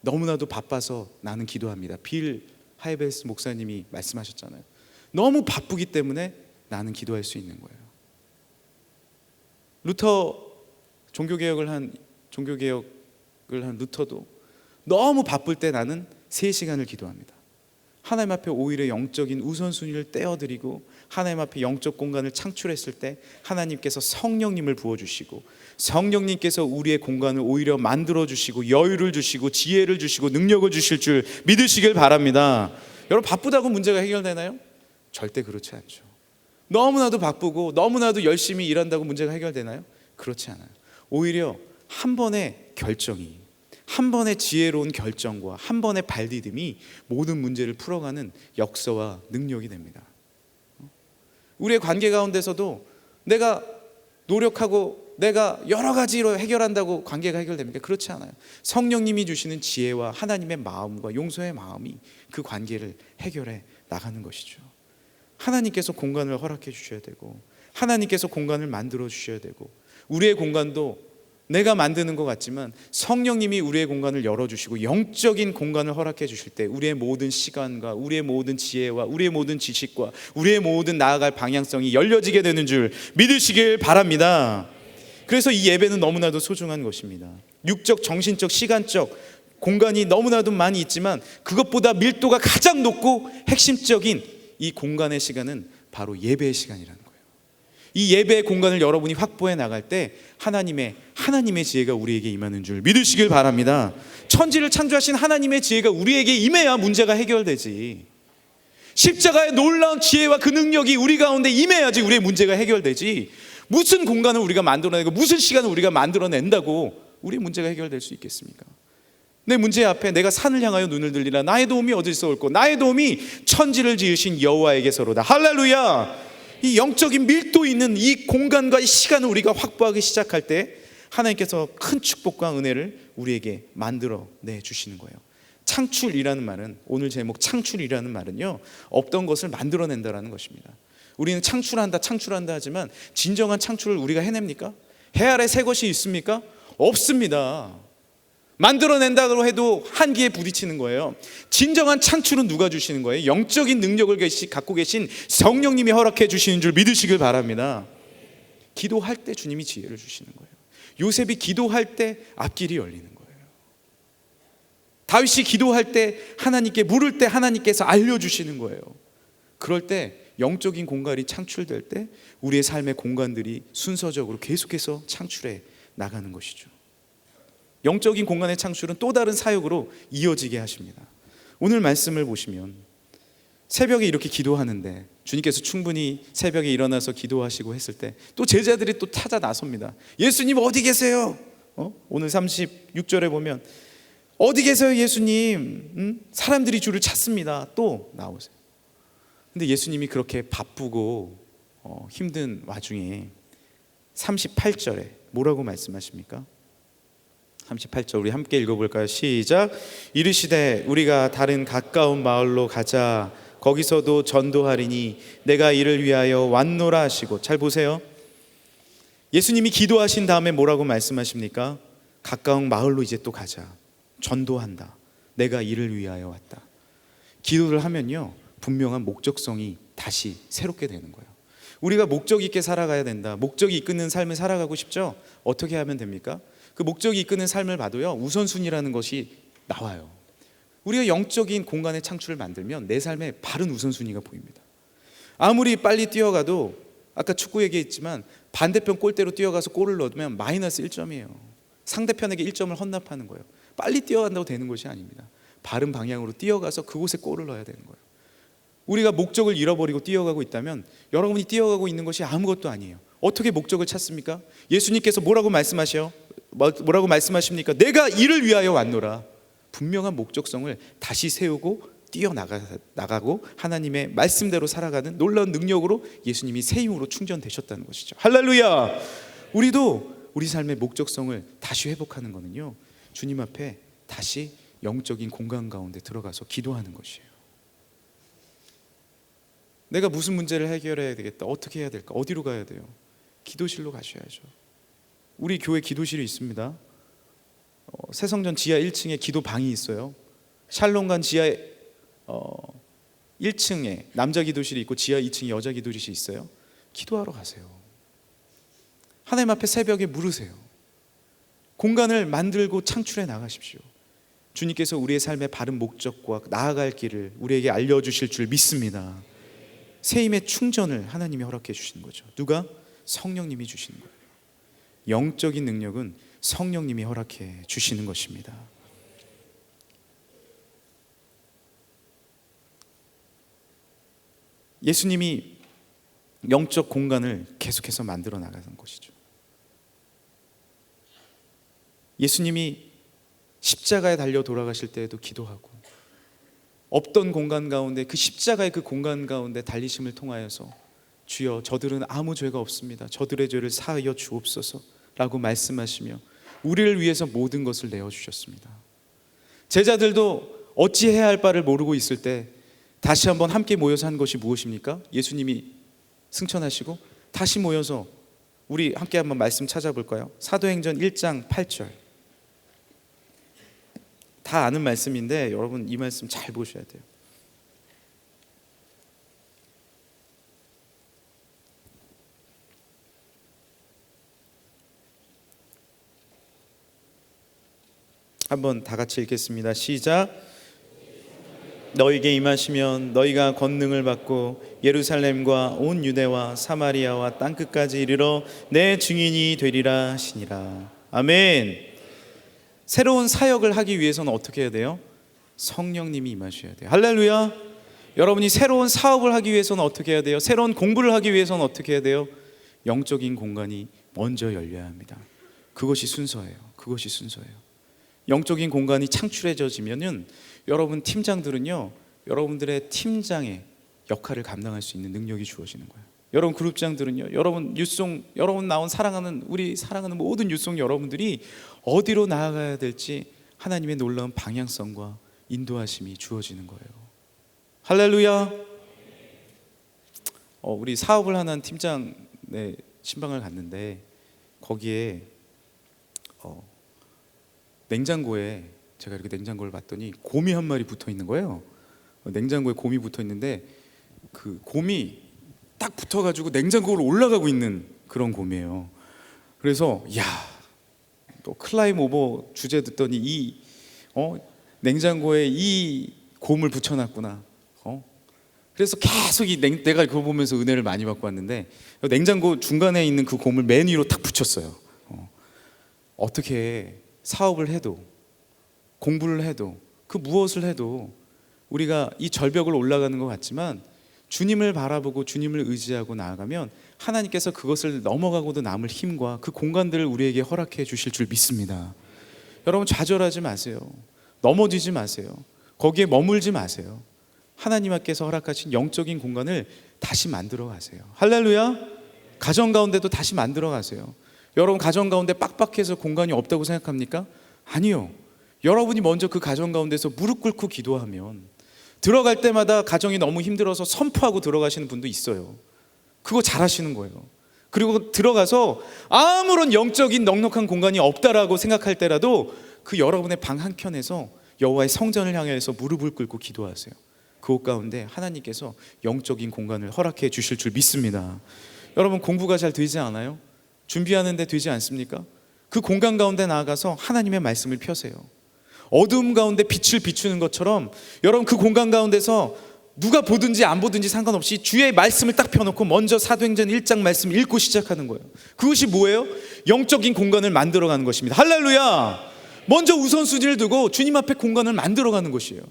너무나도 바빠서 나는 기도합니다. 빌 하이베스 목사님이 말씀하셨잖아요. 너무 바쁘기 때문에 나는 기도할 수 있는 거예요. 루터 종교개혁을 한 루터도 너무 바쁠 때 나는 3시간을 기도합니다. 하나님 앞에 오히려 영적인 우선순위를 떼어드리고 하나님 앞에 영적 공간을 창출했을 때 하나님께서 성령님을 부어주시고 성령님께서 우리의 공간을 오히려 만들어주시고 여유를 주시고 지혜를 주시고 능력을 주실 줄 믿으시길 바랍니다. 여러분, 바쁘다고 문제가 해결되나요? 절대 그렇지 않죠. 너무나도 바쁘고 너무나도 열심히 일한다고 문제가 해결되나요? 그렇지 않아요. 오히려 한 번의 결정이, 한 번의 지혜로운 결정과 한 번의 발디딤이 모든 문제를 풀어가는 역사와 능력이 됩니다. 우리의 관계 가운데서도 내가 노력하고 내가 여러 가지로 해결한다고 관계가 해결됩니까? 그렇지 않아요. 성령님이 주시는 지혜와 하나님의 마음과 용서의 마음이 그 관계를 해결해 나가는 것이죠. 하나님께서 공간을 허락해 주셔야 되고 하나님께서 공간을 만들어 주셔야 되고, 우리의 공간도 내가 만드는 것 같지만 성령님이 우리의 공간을 열어주시고 영적인 공간을 허락해 주실 때 우리의 모든 시간과 우리의 모든 지혜와 우리의 모든 지식과 우리의 모든 나아갈 방향성이 열려지게 되는 줄 믿으시길 바랍니다. 그래서 이 예배는 너무나도 소중한 것입니다. 육적, 정신적, 시간적 공간이 너무나도 많이 있지만 그것보다 밀도가 가장 높고 핵심적인 이 공간의 시간은 바로 예배의 시간이라는 거예요. 이 예배의 공간을 여러분이 확보해 나갈 때 하나님의 지혜가 우리에게 임하는 줄 믿으시길 바랍니다. 천지를 창조하신 하나님의 지혜가 우리에게 임해야 문제가 해결되지. 십자가의 놀라운 지혜와 그 능력이 우리 가운데 임해야지 우리의 문제가 해결되지. 무슨 공간을 우리가 만들어내고 무슨 시간을 우리가 만들어낸다고 우리의 문제가 해결될 수 있겠습니까? 내 문제 앞에 내가 산을 향하여 눈을 들리라. 나의 도움이 어디서 올꼬? 나의 도움이 천지를 지으신 여호와에게서로다. 할렐루야. 이 영적인 밀도 있는 이 공간과 이 시간을 우리가 확보하기 시작할 때 하나님께서 큰 축복과 은혜를 우리에게 만들어내 주시는 거예요. 창출이라는 말은, 오늘 제목 창출이라는 말은요, 없던 것을 만들어낸다라는 것입니다. 우리는 창출한다 하지만 진정한 창출을 우리가 해냅니까? 해 아래 새 것이 있습니까? 없습니다. 만들어낸다고 해도 한계에 부딪히는 거예요. 진정한 창출은 누가 주시는 거예요? 영적인 능력을 갖고 계신 성령님이 허락해 주시는 줄 믿으시길 바랍니다. 기도할 때 주님이 지혜를 주시는 거예요. 요셉이 기도할 때 앞길이 열리는 거예요. 다윗이 기도할 때 하나님께 물을 때 하나님께서 알려주시는 거예요. 그럴 때 영적인 공간이 창출될 때 우리의 삶의 공간들이 순서적으로 계속해서 창출해 나가는 것이죠. 영적인 공간의 창출은 또 다른 사역으로 이어지게 하십니다. 오늘 말씀을 보시면 새벽에 이렇게 기도하는데 주님께서 충분히 새벽에 일어나서 기도하시고 했을 때 또 제자들이 또 찾아 나섭니다. 예수님 어디 계세요? 오늘 36절에 보면 어디 계세요 예수님? 사람들이 주를 찾습니다. 또 나오세요. 근데 예수님이 그렇게 바쁘고 힘든 와중에 38절에 뭐라고 말씀하십니까? 38절 우리 함께 읽어볼까요? 시작. 이르시되 우리가 다른 가까운 마을로 가자. 거기서도 전도하리니 내가 이를 위하여 왔노라 하시고. 잘 보세요. 예수님이 기도하신 다음에 뭐라고 말씀하십니까? 가까운 마을로 이제 또 가자. 전도한다. 내가 이를 위하여 왔다. 기도를 하면요 분명한 목적성이 다시 새롭게 되는 거예요. 우리가 목적 있게 살아가야 된다. 목적이 이끄는 삶을 살아가고 싶죠? 어떻게 하면 됩니까? 그 목적이 이끄는 삶을 봐도요 우선순위라는 것이 나와요. 우리가 영적인 공간의 창출을 만들면 내 삶에 바른 우선순위가 보입니다. 아무리 빨리 뛰어가도 아까 축구 얘기했지만 반대편 골대로 뛰어가서 골을 넣으면 마이너스 1점이에요. 상대편에게 1점을 헌납하는 거예요. 빨리 뛰어간다고 되는 것이 아닙니다. 바른 방향으로 뛰어가서 그곳에 골을 넣어야 되는 거예요. 우리가 목적을 잃어버리고 뛰어가고 있다면 여러분이 뛰어가고 있는 것이 아무것도 아니에요. 어떻게 목적을 찾습니까? 예수님께서 뭐라고 말씀하십니까? 내가 이를 위하여 왔노라. 분명한 목적성을 다시 세우고 뛰어나가고 하나님의 말씀대로 살아가는 놀라운 능력으로 예수님이 새 힘으로 충전되셨다는 것이죠. 할렐루야. 우리도 우리 삶의 목적성을 다시 회복하는 거는요 주님 앞에 다시 영적인 공간 가운데 들어가서 기도하는 것이에요. 내가 무슨 문제를 해결해야 되겠다. 어떻게 해야 될까? 어디로 가야 돼요? 기도실로 가셔야죠. 우리 교회 기도실이 있습니다. 새성전 지하 1층에 기도방이 있어요. 샬롬관 지하 1층에 남자 기도실이 있고 지하 2층에 여자 기도실이 있어요. 기도하러 가세요. 하나님 앞에 새벽에 물으세요. 공간을 만들고 창출해 나가십시오. 주님께서 우리의 삶의 바른 목적과 나아갈 길을 우리에게 알려주실 줄 믿습니다. 새 힘의 충전을 하나님이 허락해 주시는 거죠. 누가? 성령님이 주시는 거예요. 영적인 능력은 성령님이 허락해 주시는 것입니다. 예수님이 영적 공간을 계속해서 만들어 나가는 것이죠. 예수님이 십자가에 달려 돌아가실 때에도 기도하고 없던 공간 가운데 그 십자가의 그 공간 가운데 달리심을 통하여서 주여 저들은 아무 죄가 없습니다. 저들의 죄를 사하여 주옵소서 라고 말씀하시며 우리를 위해서 모든 것을 내어주셨습니다. 제자들도 어찌해야 할 바를 모르고 있을 때 다시 한번 함께 모여서 한 것이 무엇입니까? 예수님이 승천하시고 다시 모여서 우리 함께 한번 말씀 찾아볼까요? 사도행전 1장 8절. 다 아는 말씀인데 여러분 이 말씀 잘 보셔야 돼요. 한번 다 같이 읽겠습니다. 시작. 너에게 임하시면 너희가 권능을 받고 예루살렘과 온 유대와 사마리아와 땅끝까지 이르러 내 증인이 되리라 하시니라. 아멘. 새로운 사역을 하기 위해서는 어떻게 해야 돼요? 성령님이 임하셔야 돼요. 할렐루야. 여러분이 새로운 사업을 하기 위해서는 어떻게 해야 돼요? 새로운 공부를 하기 위해서는 어떻게 해야 돼요? 영적인 공간이 먼저 열려야 합니다. 그것이 순서예요. 그것이 순서예요. 영적인 공간이 창출해져지면은 여러분 팀장들은요 여러분들의 팀장의 역할을 감당할 수 있는 능력이 주어지는 거예요. 여러분 그룹장들은요 여러분 유송 여러분 나온 사랑하는 우리 사랑하는 모든 유송 여러분들이 어디로 나아가야 될지 하나님의 놀라운 방향성과 인도하심이 주어지는 거예요. 할렐루야. 우리 사업을 하는 팀장의 신방을 갔는데 거기에 냉장고에 제가 이렇게 냉장고를 봤더니 곰이 한 마리 붙어 있는 거예요. 냉장고에 곰이 붙어 있는데 그 곰이 딱 붙어가지고 냉장고로 올라가고 있는 그런 곰이에요. 그래서 야 또 클라임 오버 주제 듣더니 냉장고에 이 곰을 붙여놨구나. 그래서 계속 내가 그거 보면서 은혜를 많이 받고 왔는데, 냉장고 중간에 있는 그 곰을 맨 위로 탁 붙였어요. 어떻게 사업을 해도, 공부를 해도, 그 무엇을 해도 우리가 이 절벽을 올라가는 것 같지만 주님을 바라보고 주님을 의지하고 나아가면 하나님께서 그것을 넘어가고도 남을 힘과 그 공간들을 우리에게 허락해 주실 줄 믿습니다. 여러분, 좌절하지 마세요. 넘어지지 마세요. 거기에 머물지 마세요. 하나님께서 허락하신 영적인 공간을 다시 만들어 가세요. 할렐루야. 가정 가운데도 다시 만들어 가세요. 여러분, 가정 가운데 빡빡해서 공간이 없다고 생각합니까? 아니요. 여러분이 먼저 그 가정 가운데서 무릎 꿇고 기도하면 들어갈 때마다 가정이 너무 힘들어서 선포하고 들어가시는 분도 있어요. 그거 잘하시는 거예요. 그리고 들어가서 아무런 영적인 넉넉한 공간이 없다라고 생각할 때라도 그 여러분의 방 한켠에서 여호와의 성전을 향해서 무릎을 꿇고 기도하세요. 그곳 가운데 하나님께서 영적인 공간을 허락해 주실 줄 믿습니다. 여러분, 공부가 잘 되지 않아요? 준비하는데 되지 않습니까? 그 공간 가운데 나아가서 하나님의 말씀을 펴세요. 어두움 가운데 빛을 비추는 것처럼 여러분, 그 공간 가운데서 누가 보든지 안 보든지 상관없이 주의 말씀을 딱 펴놓고 먼저 사도행전 1장 말씀 읽고 시작하는 거예요. 그것이 뭐예요? 영적인 공간을 만들어가는 것입니다. 할렐루야. 먼저 우선순위를 두고 주님 앞에 공간을 만들어가는 것이에요.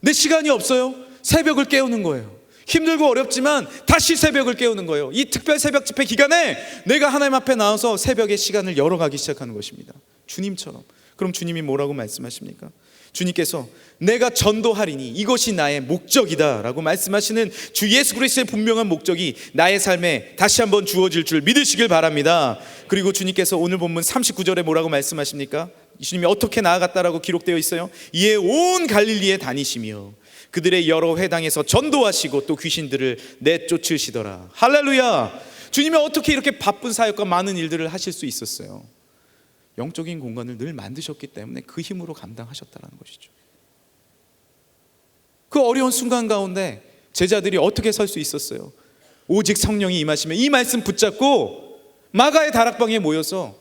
내 시간이 없어요? 새벽을 깨우는 거예요. 힘들고 어렵지만 다시 새벽을 깨우는 거예요. 이 특별 새벽 집회 기간에 내가 하나님 앞에 나와서 새벽의 시간을 열어가기 시작하는 것입니다. 주님처럼. 그럼 주님이 뭐라고 말씀하십니까? 주님께서 내가 전도하리니 이것이 나의 목적이다 라고 말씀하시는 주 예수 그리스도의 분명한 목적이 나의 삶에 다시 한번 주어질 줄 믿으시길 바랍니다. 그리고 주님께서 오늘 본문 39절에 뭐라고 말씀하십니까? 주님이 어떻게 나아갔다라고 기록되어 있어요? 이에 온 갈릴리에 다니시며 그들의 여러 회당에서 전도하시고 또 귀신들을 내쫓으시더라. 할렐루야. 주님이 어떻게 이렇게 바쁜 사역과 많은 일들을 하실 수 있었어요? 영적인 공간을 늘 만드셨기 때문에 그 힘으로 감당하셨다는 것이죠. 그 어려운 순간 가운데 제자들이 어떻게 설 수 있었어요? 오직 성령이 임하시면 이 말씀 붙잡고 마가의 다락방에 모여서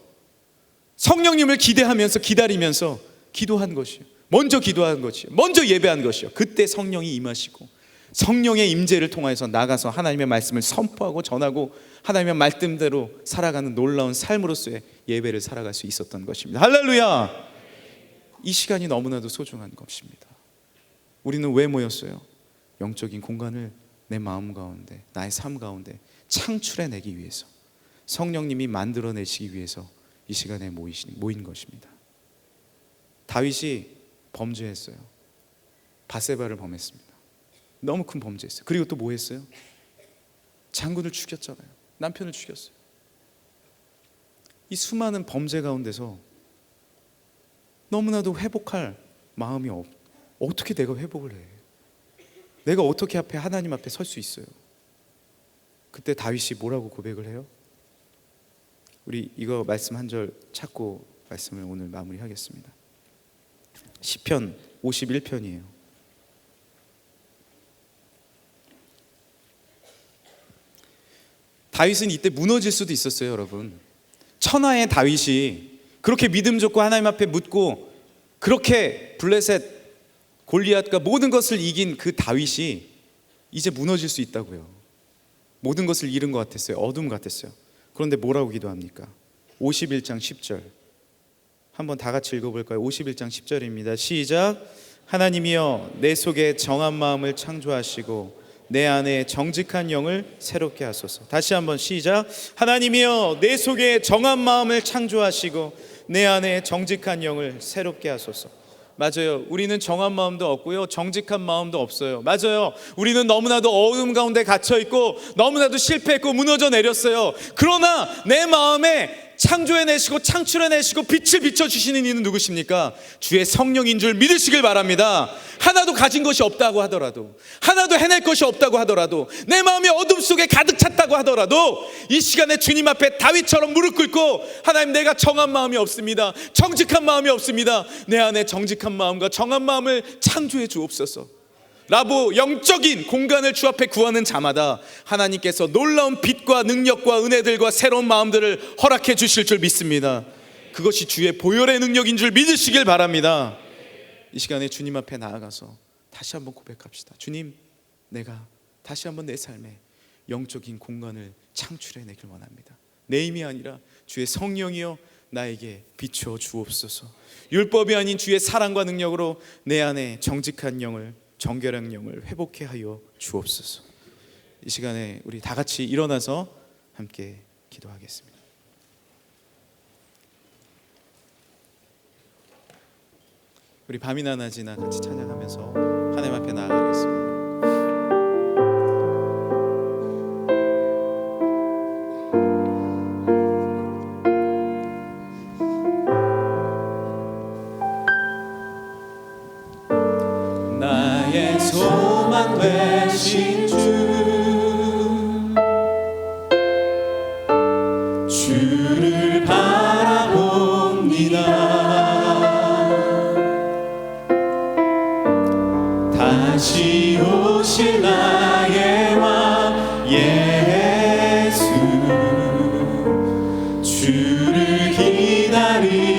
성령님을 기대하면서 기다리면서 기도한 것이에요. 먼저 기도한 것이에요. 먼저 예배한 것이에요. 그때 성령이 임하시고 성령의 임재를 통해서 나가서 하나님의 말씀을 선포하고 전하고 하나님의 말씀대로 살아가는 놀라운 삶으로서의 예배를 살아갈 수 있었던 것입니다. 할렐루야. 이 시간이 너무나도 소중한 것입니다. 우리는 왜 모였어요? 영적인 공간을 내 마음 가운데, 나의 삶 가운데 창출해내기 위해서, 성령님이 만들어내시기 위해서 이 시간에 모인 것입니다. 다윗이 범죄했어요. 밧세바를 범했습니다. 너무 큰 범죄했어요. 그리고 또 뭐 했어요? 장군을 죽였잖아요. 남편을 죽였어요. 이 수많은 범죄 가운데서 너무나도 회복할 마음이 어떻게 내가 회복을 해? 내가 어떻게 하나님 앞에 설 수 있어요? 그때 다윗이 뭐라고 고백을 해요? 우리 이거 말씀 한 절 찾고 말씀을 오늘 마무리하겠습니다. 시편 51편이에요. 다윗은 이때 무너질 수도 있었어요, 여러분. 천하의 다윗이 그렇게 믿음 좋고 하나님 앞에 묻고 그렇게 블레셋 골리앗과 모든 것을 이긴 그 다윗이 이제 무너질 수 있다고요. 모든 것을 잃은 것 같았어요. 어둠 같았어요. 그런데 뭐라고 기도합니까? 51장 10절 한번 다 같이 읽어볼까요? 51장 10절입니다. 시작. 하나님이여 내 속에 정한 마음을 창조하시고 내 안에 정직한 영을 새롭게 하소서. 다시 한번 시작. 하나님이여 내 속에 정한 마음을 창조하시고 내 안에 정직한 영을 새롭게 하소서. 맞아요. 우리는 정한 마음도 없고요, 정직한 마음도 없어요. 맞아요. 우리는 너무나도 어둠 가운데 갇혀있고 너무나도 실패했고 무너져 내렸어요. 그러나 내 마음에 창조해내시고 창출해내시고 빛을 비춰주시는 이는 누구십니까? 주의 성령인 줄 믿으시길 바랍니다. 하나도 가진 것이 없다고 하더라도, 하나도 해낼 것이 없다고 하더라도, 내 마음이 어둠 속에 가득 찼다고 하더라도 이 시간에 주님 앞에 다윗처럼 무릎 꿇고 하나님, 내가 정한 마음이 없습니다. 정직한 마음이 없습니다. 내 안에 정직한 마음과 정한 마음을 창조해 주옵소서 라고 영적인 공간을 주 앞에 구하는 자마다 하나님께서 놀라운 빛과 능력과 은혜들과 새로운 마음들을 허락해 주실 줄 믿습니다. 그것이 주의 보혈의 능력인 줄 믿으시길 바랍니다. 이 시간에 주님 앞에 나아가서 다시 한번 고백합시다. 주님, 내가 다시 한번 내 삶에 영적인 공간을 창출해내길 원합니다. 내 힘이 아니라 주의 성령이여 나에게 비추어 주옵소서. 율법이 아닌 주의 사랑과 능력으로 내 안에 정직한 영을, 정결한 영을 회복해 하여 주옵소서. 이 시간에 우리 다 같이 일어나서 함께 기도하겠습니다. 우리 밤이나 낮이나 같이 찬양하면서 하나님 앞에 나아가겠습니다. 나의 소망 되신 주를 바라봅니다. 다시 오실 나의 왕 예수, 주를 기다립니다.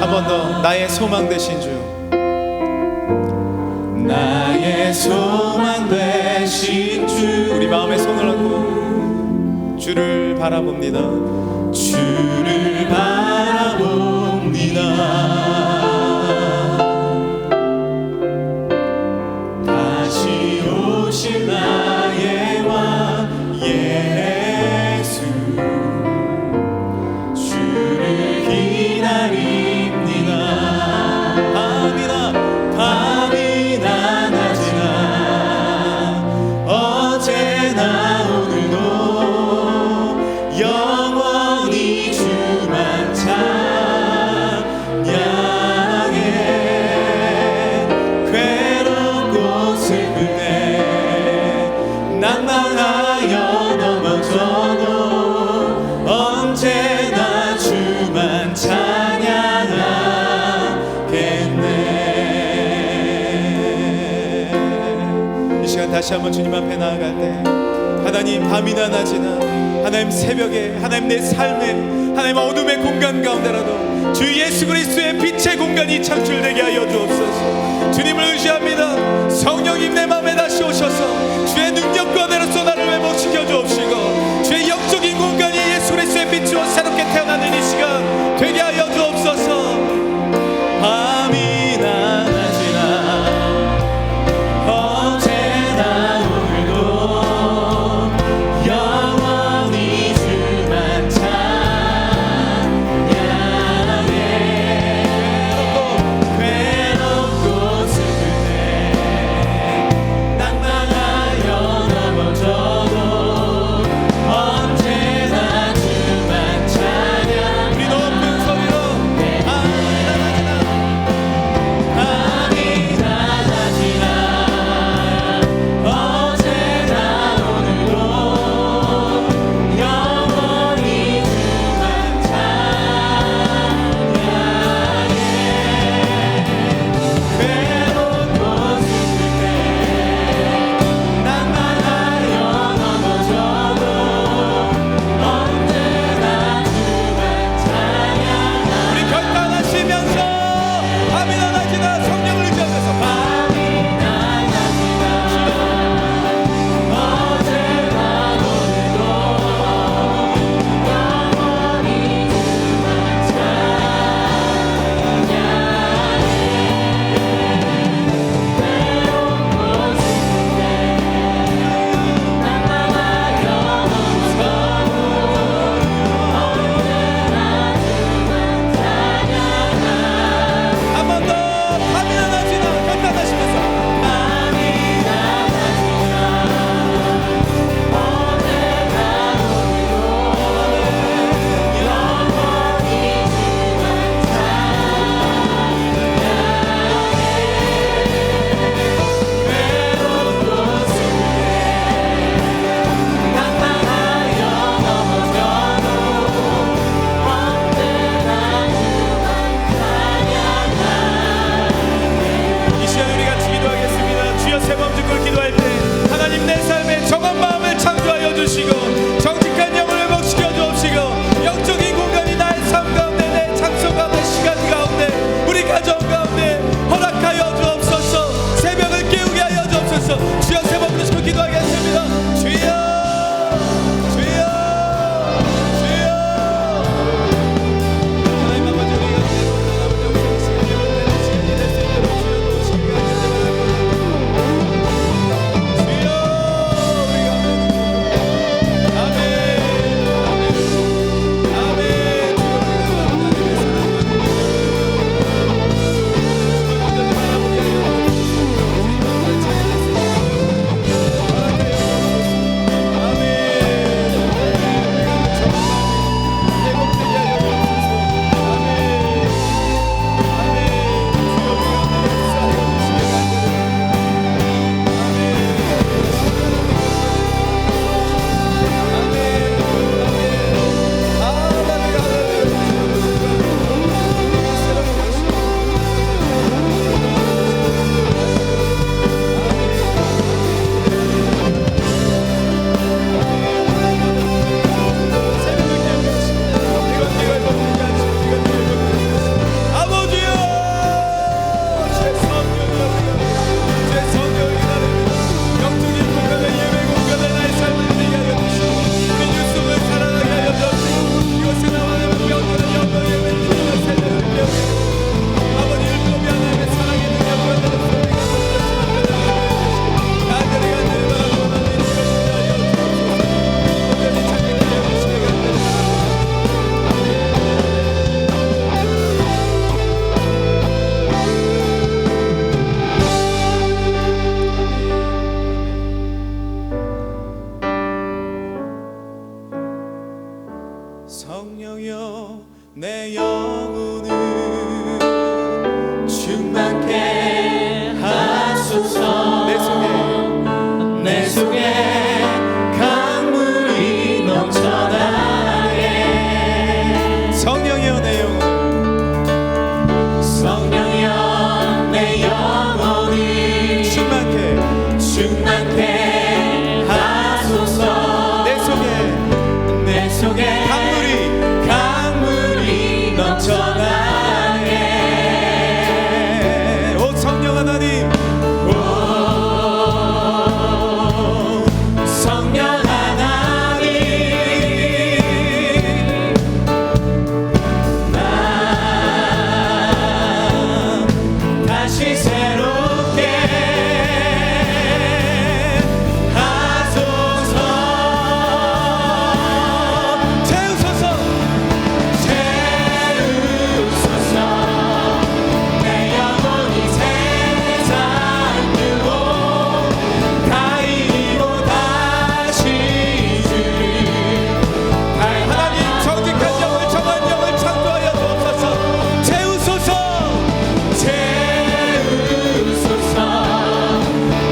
한 번 더. 나의 소망 되신 주, 나의 소망 되신 주. 우리 마음에 손을 얹고 주를 바라봅니다. 주를 바라봅니다. 다시 오실 나의 왕 예수, 주를 기다립니다. 밤이나 낮이나 어제나 오늘도 영원히 주만 찬양해. 괴롭고 슬플 때 낭망하여 넘어져도 언제나 주만 찬양하겠네. 이 시간 다시 한번 주님 앞에 나아갈 때 하나님, 밤이나 낮이나 하나님, 새벽에 하나님, 내 삶에 하나님, 어둠의 공간 가운데라도 주 예수 그리스도의 빛의 공간이 창출되게 하여 주옵소서. 주님을 의지합니다. 성령님 내 마음에 다시 오셔서 주의 능력과 은혜로서 나를 회복시켜 주옵시고 주의 영적인 공간이 예수 그리스도의 빛으로 새롭게 태어나는 이 시간 되게 하여 주옵소서. 밤이나 낮이나 어제나 오늘도 영원히 주만 찬양해. 괴롭고 슬플 때 낭망하여 넘어져도 성령여 내 영혼을 충만케 하소서. 내 속에 강물이 넘쳐나게. 성령여 내 영혼 성령여 내 영혼을 충만케 하소서. 내 속에 강물이 넘쳐나게. 오 성령 하나님 성령 하나님 나 다시 새롭게 하소서. 채우소서 내 영혼이 세상 들고 다 이기고 다시 주를 하나님 정직한 영을 정한 영을 창조하여 주옵소서. 채우소서 채우소서.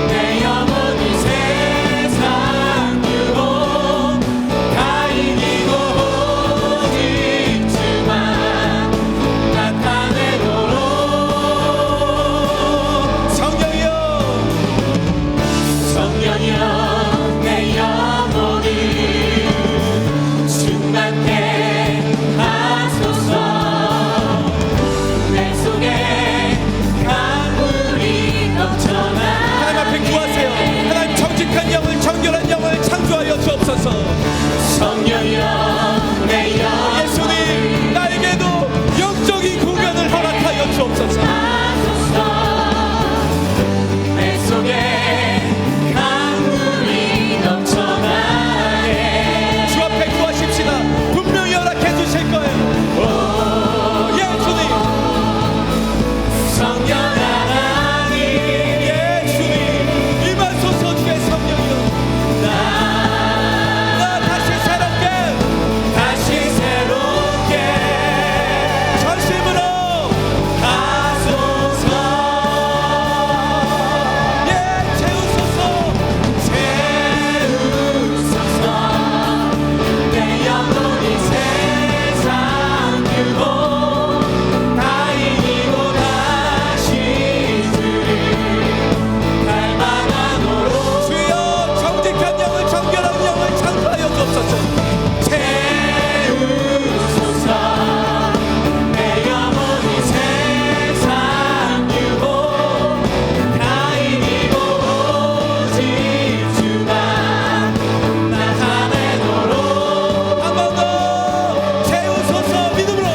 내 영혼이 세상 들고 다 이기고 오직 주만 나타내도록. 성령이여 성령이여 내 영혼을 충만케 하소서. 내 속에 강물이 넘쳐나. 하나님 앞에 구하세요. 하나님 정직한 영을 정결한 영을 창조하여 주옵소서. 성령이여 내 영혼을 예수님 나에게도 영적인 공간을 허락하여 주옵소서. 하소서. 내 속에 강물이 넘쳐나게. 주 앞에 구하십시다. 분명히 허락해 주실 거예요. 예수님 성령 하나님 예수님 임하소서. 주의 성령이여 나 다시 새롭게 전심으로 하소서. 예 채우소서. 채우소서. 내 영혼이 세상 들고 다 이기고 다시 주를 닮아가도록. 주여 정직한 영을 정결한 영을 창조하여 주옵소서. 채우소서. 내 영혼이 세상 들고 다 이기고 오직 주만 나타내도록. 한 번 더 채우소서. 믿음으로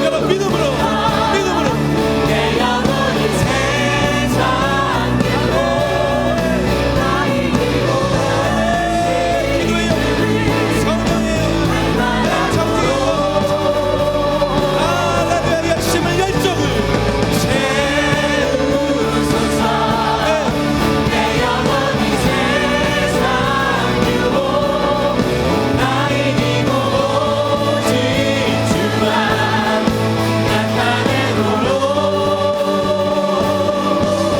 여러분 믿음으로 내 영혼이 세상 들고 다 이기고 기도해요. 성령이에요. 정직해요. 하나님의 열심을 열정을 채우소서. 내 영혼이 세상 들고 다 이기고 오직 주만 나타내도록.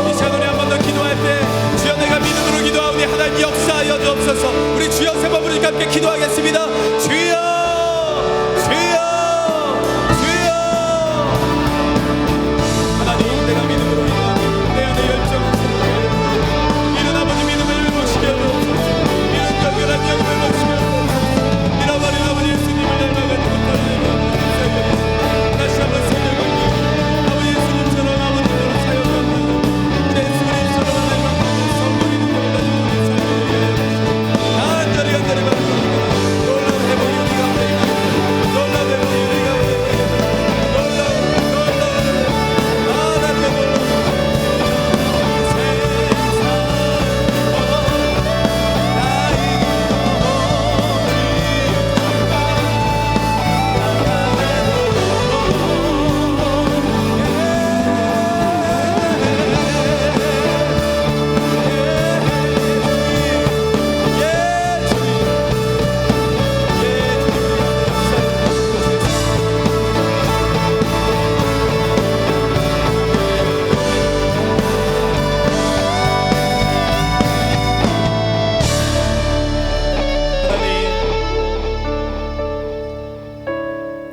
이 시간에 한 번 더 기도할 때 주여 내가 믿음으로 기도하오니 하나님 역사하여 주옵소서. 우리 주여 세 번 부르니까 함께 기도하겠습니다. 주여 주여 주여. 하나님 내가 믿음으로 기도하니 내 안에 열정을 새롭게 이런 아버지 믿음을 보시게 하옵소서. 이런 정결한 영을 보시게 하옵소서. 잃어버린 아버지 예수님을 닮아가지 못하는 다시 한번 새벽을 아버지 예수님처럼 아버지처럼 사용하는 예수님처럼 하나님 성령이 능력을 가지고 우리 삶을 위해 간절히 놀라운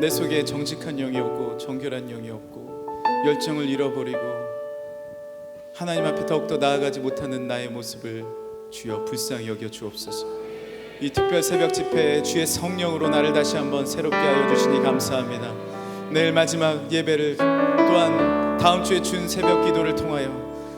내 속에 정직한 영이 없고 정결한 영이 없고 열정을 잃어버리고 하나님 앞에 더욱더 나아가지 못하는 나의 모습을 주여 불쌍히 여겨 주옵소서. 이 특별 새벽 집회에 주의 성령으로 나를 다시 한번 새롭게 하여 주시니 감사합니다. 내일 마지막 예배를 또한 다음 주에 준 새벽 기도를 통하여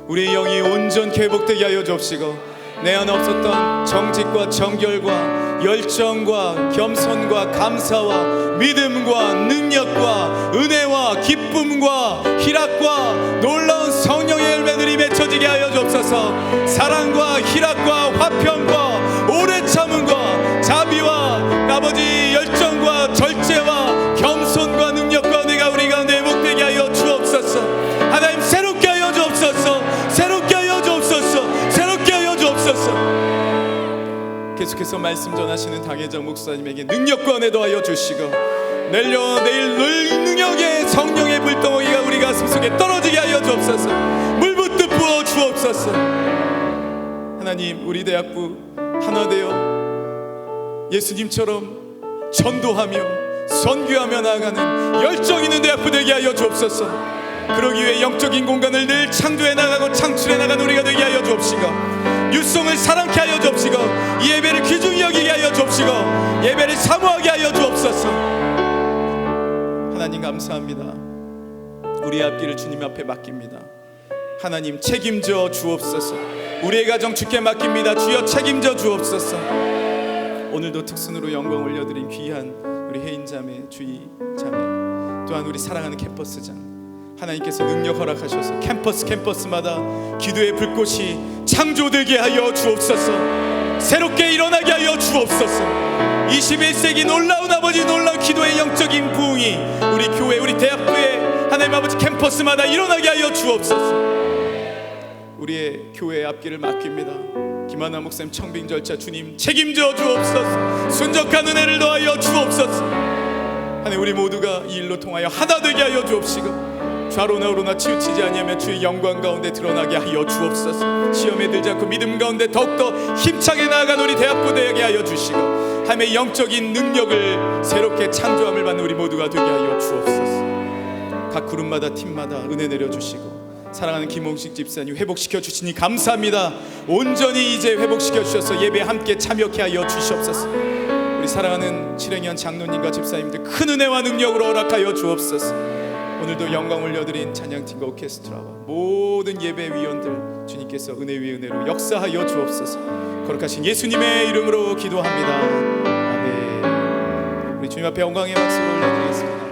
우리의 영이 온전히 회복되게 하여 주옵시고 내 안에 없었던 정직과 정결과 열정과 겸손과 감사와 믿음과 능력과 은혜와 기쁨과 희락과 놀라운 성령의 열매들이 맺혀지게 하여 주옵소서. 사랑과 희락과 화평과 오래 참음과 자비와 아버지 열정과 절제와 겸손과 능력과 은혜가 우리 가운데 회복되게 하여 주옵소서. 하나님 새롭게 하여 주옵소서. 새롭게 하여 주옵소서. 새롭게 하여 주옵소서. 계속해서 말씀 전하시는 당회장 목사님에게 능력과 은혜 더하여 주시고 내일 능력의 성령의 불덩어리가 우리 가슴 속에 떨어지게 하여 주옵소서. 물붓듯 부어 주옵소서. 하나님 우리 대학부 하나 되어 예수님처럼 전도하며 선교하며 나아가는 열정 있는 대학부 되게 하여 주옵소서. 그러기 위해 영적인 공간을 늘 창조해 나가고 창출해 나가는 우리가 되게 하여 주옵시고 율성을 사랑케 하여 주옵시고 이 예배를 귀중히 여기게 하여 주옵시고 예배를 사모하게 하여 주옵소서. 하나님 감사합니다. 우리의 앞길을 주님 앞에 맡깁니다. 하나님 책임져 주옵소서. 우리의 가정 주께 맡깁니다. 주여 책임져 주옵소서. 오늘도 특순으로 영광 올려드린 귀한 우리 혜인자매 주의 자매 또한 우리 사랑하는 캠퍼스장 하나님께서 능력 허락하셔서 캠퍼스마다 기도의 불꽃이 창조되게 하여 주옵소서. 새롭게 일어나게 하여 주옵소서. 21세기 놀라운 아버지 놀라운 기도의 영적인 부흥이 우리 교회 우리 대학교에 하나님 아버지 캠퍼스마다 일어나게 하여 주옵소서. 우리의 교회의 앞길을 맡깁니다. 김하나 목사님 청빙 절차 주님 책임져 주옵소서. 순적한 은혜를 더하여 주옵소서. 하나님 우리 모두가 이 일로 통하여 하나 되게 하여 주옵시고 좌로나 우로나 치우치지 아니하며 주의 영광 가운데 드러나게 하여 주옵소서. 시험에 들지 않고 믿음 가운데 더욱더 힘차게 나아간 우리 대학부 되게 하여 주시고 하나님의 영적인 능력을 새롭게 창조함을 받는 우리 모두가 되게 하여 주옵소서. 각 그룹마다 팀마다 은혜 내려주시고 사랑하는 김홍식 집사님 회복시켜 주시니 감사합니다. 온전히 이제 회복시켜 주셔서 예배에 함께 참여케 하여 주시옵소서. 우리 사랑하는 칠행현 장로님과 집사님들 큰 은혜와 능력으로 허락하여 주옵소서. 오늘도 영광 올려드린 찬양팀과 오케스트라와 모든 예배위원들 주님께서 은혜 위에 은혜로 역사하여 주옵소서. 거룩하신 예수님의 이름으로 기도합니다. 아멘. 우리 주님 앞에 영광의 박수를 올려드리겠습니다.